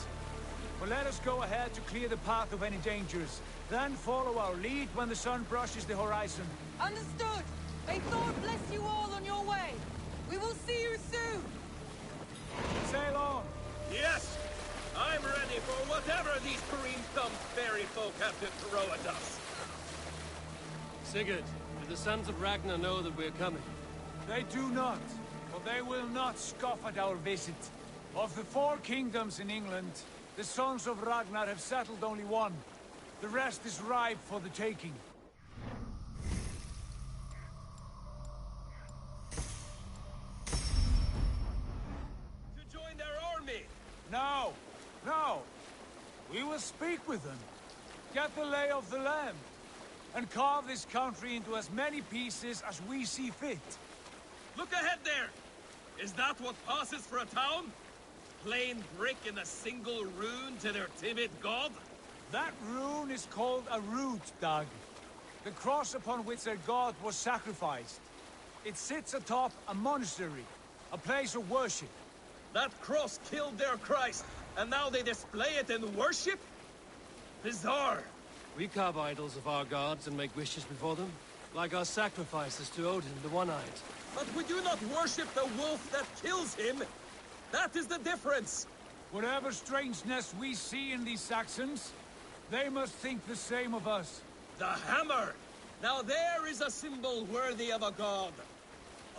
But let us go ahead to clear the path of any dangers. Then follow our lead when the sun brushes the horizon. Understood! May Thor bless you all on your way! We will see you soon! Sail on! Yes! I'm ready for whatever these green-thumbed fairy folk have to throw at us. Sigurd, do the sons of Ragnar know that we're coming? They do not, but they will not scoff at our visit. Of the 4 kingdoms in England, the sons of Ragnar have settled only one. The rest is ripe for the taking. To join their army? No, no. We will speak with them, get the lay of the land, and carve this country into as many pieces as we see fit. Look ahead there! Is that what passes for a town? Plain brick in a single rune to their timid god? That rune is called a root, Dag. The cross upon which their god was sacrificed. It sits atop a monastery, a place of worship. That cross killed their Christ, and now they display it in worship? Bizarre. We carve idols of our gods and make wishes before them, like our sacrifices to Odin, the One-Eyed. But we do not worship the wolf that kills him. That is the difference. Whatever strangeness we see in these Saxons, they must think the same of us. The hammer! Now there is a symbol worthy of a god.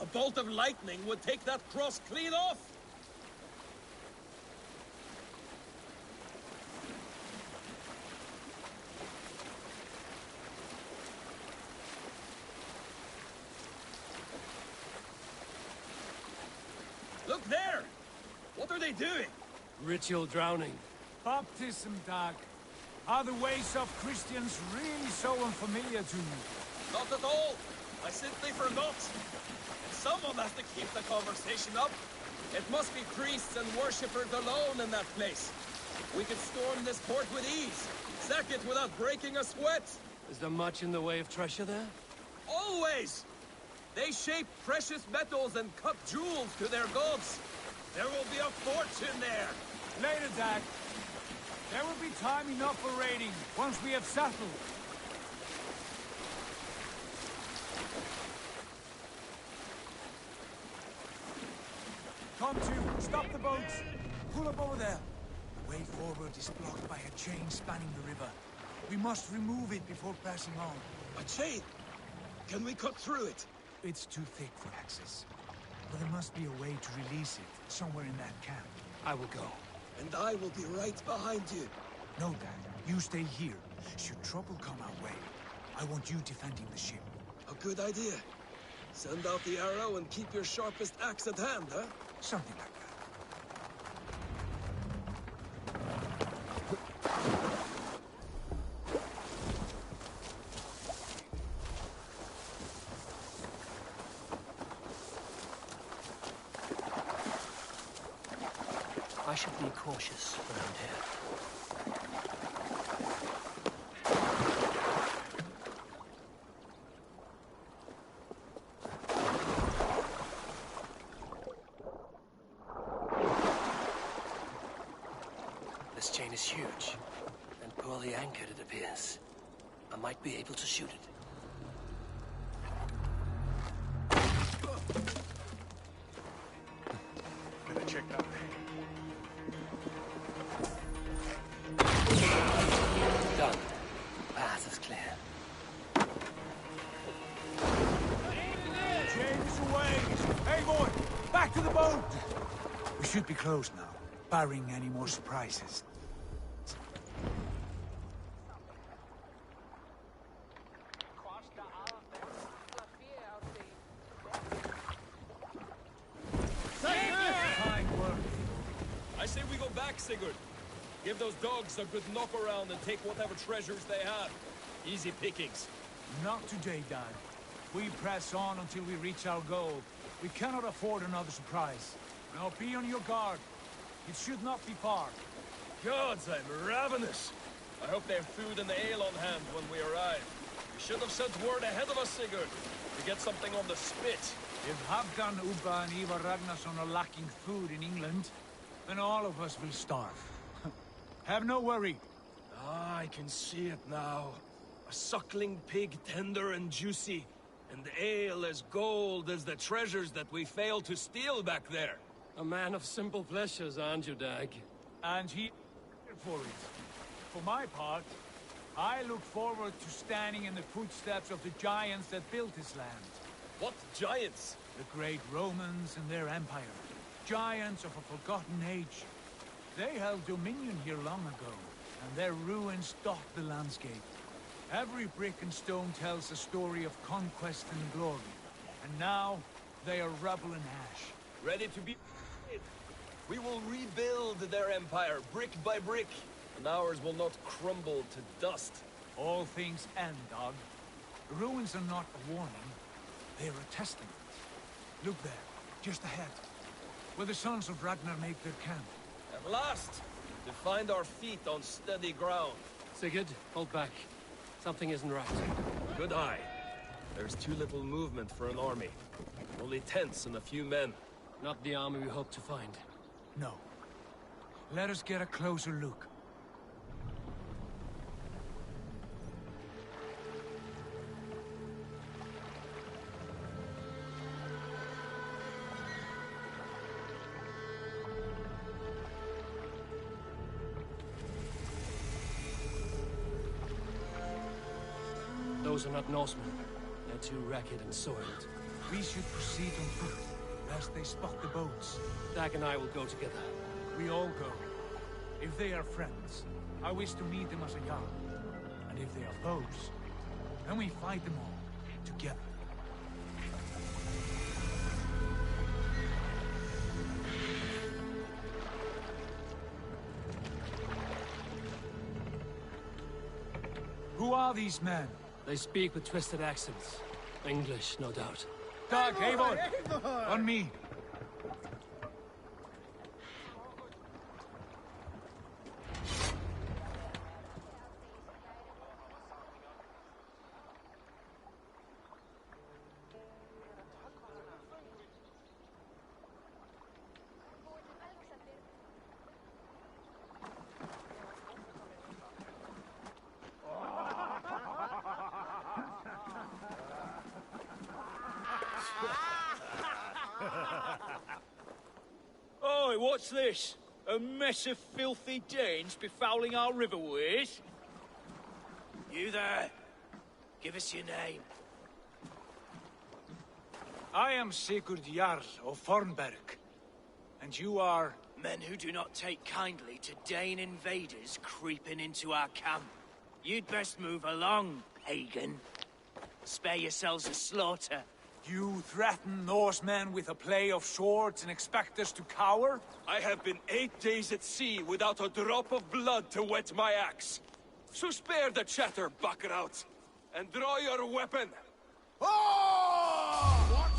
A bolt of lightning would take that cross clean off. Look there! What are they doing? Ritual drowning. Baptism, Dag. Are the ways of Christians really so unfamiliar to you? Not at all. I simply forgot. Someone has to keep the conversation up. It must be priests and worshippers alone in that place. We could storm this port with ease. Sack it without breaking a sweat. Is there much in the way of treasure there? Always! They shape precious metals and cut jewels to their gods. There will be a fortune there. Later, Dag. There will be time enough for raiding, once we have settled. Come to, stop the boats. Pull up over there. The way forward is blocked by a chain spanning the river. We must remove it before passing on. A chain? Can we cut through it? It's too thick for access. But there must be a way to release it, somewhere in that camp. I will go. And I will be right behind you. No, Dad. You stay here. Should trouble come our way, I want you defending the ship. A good idea. Send out the arrow and keep your sharpest axe at hand, huh? Something like that. I should be cautious around here. This chain is huge, and poorly anchored, it appears. I might be able to shoot it. Better check that. Done. Path is clear. Chain is away! Hey, boy! Back to the boat! We should be close now, barring any more surprises. I say we go back, Sigurd. Give those dogs a good knock around and take whatever treasures they have. Easy pickings. Not today, Dad. We press on until we reach our goal. We cannot afford another surprise. Now be on your guard. It should not be far. Gods, I'm ravenous. I hope they have food and ale on hand when we arrive. You should have sent word ahead of us, Sigurd, to get something on the spit. If Halfdan, Ubba, and Ivar Ragnarsson are lacking food in England, then all of us will starve. Have no worry. Ah, I can see it now. A suckling pig, tender and juicy, and the ale as gold as the treasures that we failed to steal back there. A man of simple pleasures, aren't you, Dag? And he for it. For my part, I look forward to standing in the footsteps of the giants that built this land. What giants? The great Romans and their empire. Giants of a forgotten age. They held dominion here long ago, and their ruins dot the landscape. Every brick and stone tells a story of conquest and glory. And now, they are rubble and ash. Ready to be... We will rebuild their empire, brick by brick, and ours will not crumble to dust. All things end, dog. The ruins are not a warning. They're a testament. Look there, just ahead, where the sons of Ragnar make their camp. At last, to find our feet on steady ground. Sigurd, hold back. Something isn't right. Good eye. There's too little movement for an army. Only tents and a few men. Not the army we hope to find. No. Let us get a closer look. Those are not Norsemen. They're too ragged and soiled. We should proceed on foot, lest they spot the boats. Dag and I will go together. We all go. If they are friends, I wish to meet them as a Jarl. And if they are foes, then we fight them all, together. Who are these men? They speak with twisted accents. English, no doubt. Dag, Eivor! On me! Oi, what's this? A mess of filthy Danes befouling our riverways? You there? Give us your name. I am Sigurd Jarl of Fornberg. And you are... Men who do not take kindly to Dane invaders creeping into our camp. You'd best move along, pagan. Spare yourselves a slaughter. You threaten Norsemen with a play of swords and expect us to cower? I have been 8 days at sea without a drop of blood to wet my axe. So spare the chatter, buckerout, and draw your weapon. Oh! What?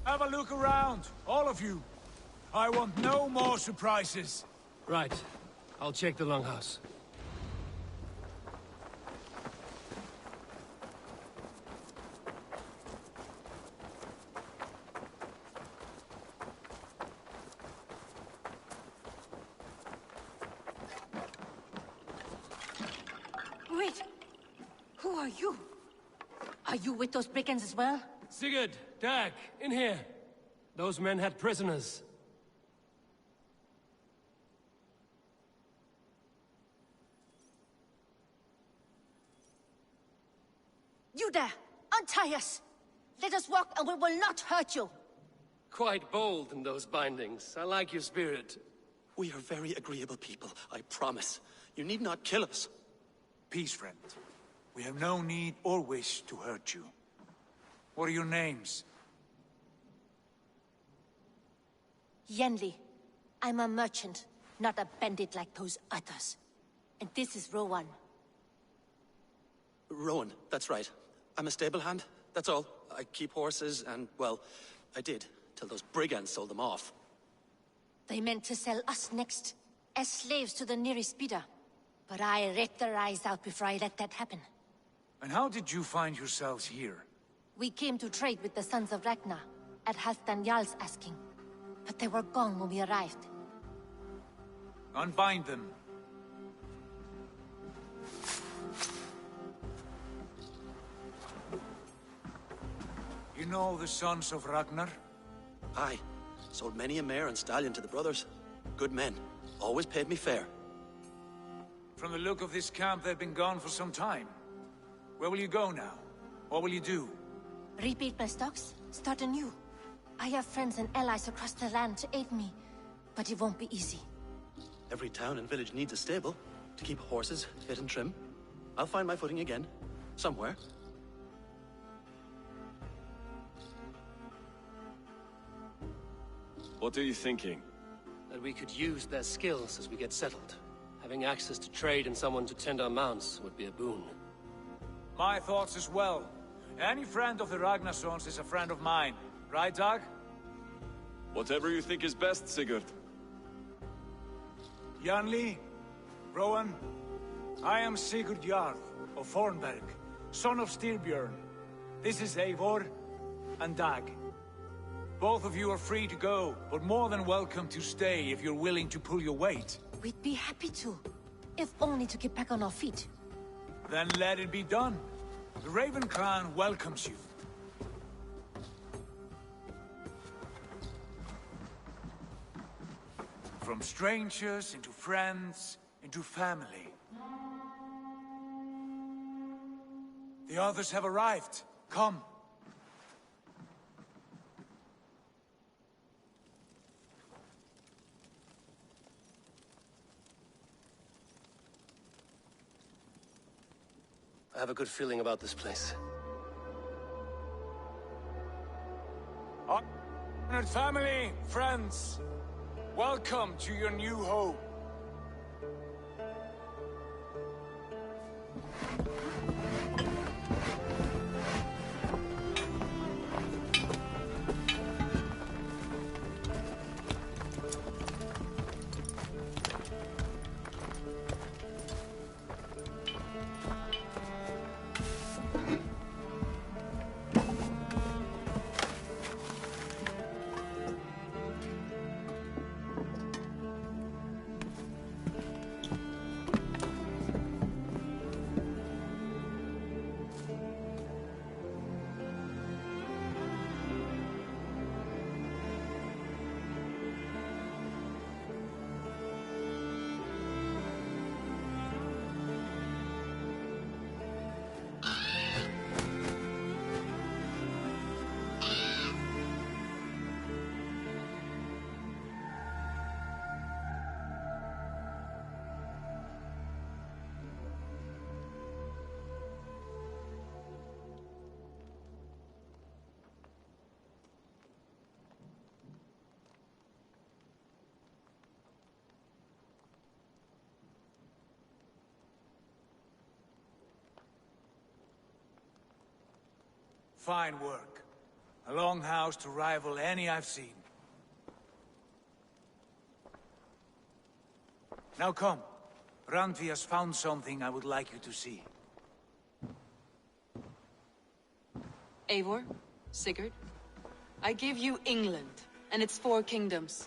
Have a look around, all of you. I want no more surprises. Right. I'll check the longhouse. Wait! Who are you? Are you with those brigands as well? Sigurd, Dag, in here. Those men had prisoners. You there! Untie us! Let us walk and we will not hurt you! Quite bold in those bindings. I like your spirit. We are very agreeable people, I promise. You need not kill us. Peace, friend. We have no need or wish to hurt you. What are your names? Yenli. I'm a merchant, not a bandit like those others. And this is Rowan. Rowan, that's right. I'm a stable hand, that's all. I keep horses and, well, I did, till those brigands sold them off. They meant to sell us next, as slaves to the nearest speeder. But I ripped their eyes out before I let that happen. And how did you find yourselves here? We came to trade with the Sons of Ragnar, at Halfdan Jarl's asking. But they were gone when we arrived. Unbind them. You know the Sons of Ragnar? Aye. Sold many a mare and stallion to the brothers. Good men. Always paid me fair. From the look of this camp, they've been gone for some time. Where will you go now? What will you do? Rebuild my stocks, start anew. I have friends and allies across the land to aid me, but it won't be easy. Every town and village needs a stable to keep horses fit and trim. I'll find my footing again, somewhere. What are you thinking? That we could use their skills as we get settled. Having access to trade and someone to tend our mounts would be a boon. My thoughts as well. Any friend of the Ragnarsons is a friend of mine. Right, Dag? Whatever you think is best, Sigurd. Janli, Rowan, I am Sigurd Jarl of Fornberg, son of Styrbjörn. This is Eivor and Dag. Both of you are free to go, but more than welcome to stay if you're willing to pull your weight. We'd be happy to, if only to get back on our feet. Then let it be done. The Raven clan welcomes you. From strangers into friends, into family. The others have arrived. Come. I have a good feeling about this place. Honored family, friends, welcome to your new home. Fine work. A longhouse to rival any I've seen. Now come. Randvi has found something I would like you to see. Eivor, Sigurd, I give you England and its 4 kingdoms.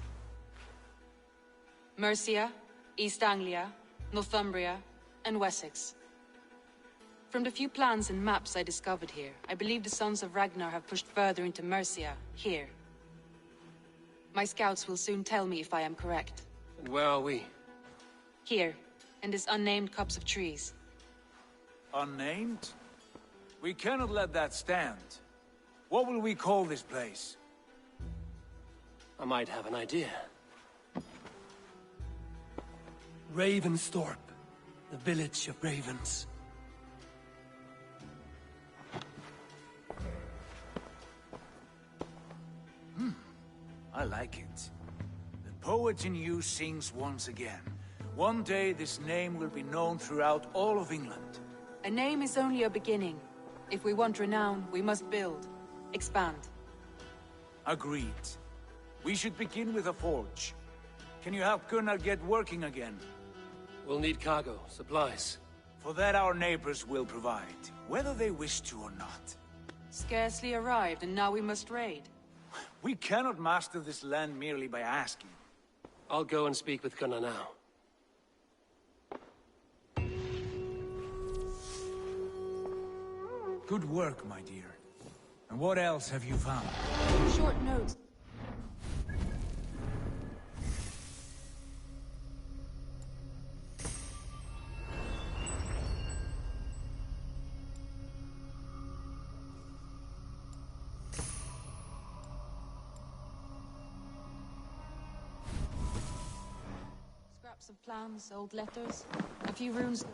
Mercia, East Anglia, Northumbria, and Wessex. From the few plans and maps I discovered here, I believe the Sons of Ragnar have pushed further into Mercia, here. My scouts will soon tell me if I am correct. And where are we? Here, in this unnamed copse of trees. Unnamed? We cannot let that stand. What will we call this place? I might have an idea. Ravensthorpe, the village of ravens. I like it. The poet in you sings once again. One day this name will be known throughout all of England. A name is only a beginning. If we want renown, we must build. Expand. Agreed. We should begin with a forge. Can you help Gunnar get working again? We'll need cargo, supplies. For that our neighbors will provide, whether they wish to or not. Scarcely arrived, and now we must raid. We cannot master this land merely by asking. I'll go and speak with Gunnar now. Good work, my dear. And what else have you found? Short notes. Scraps of plans, old letters, a few runes.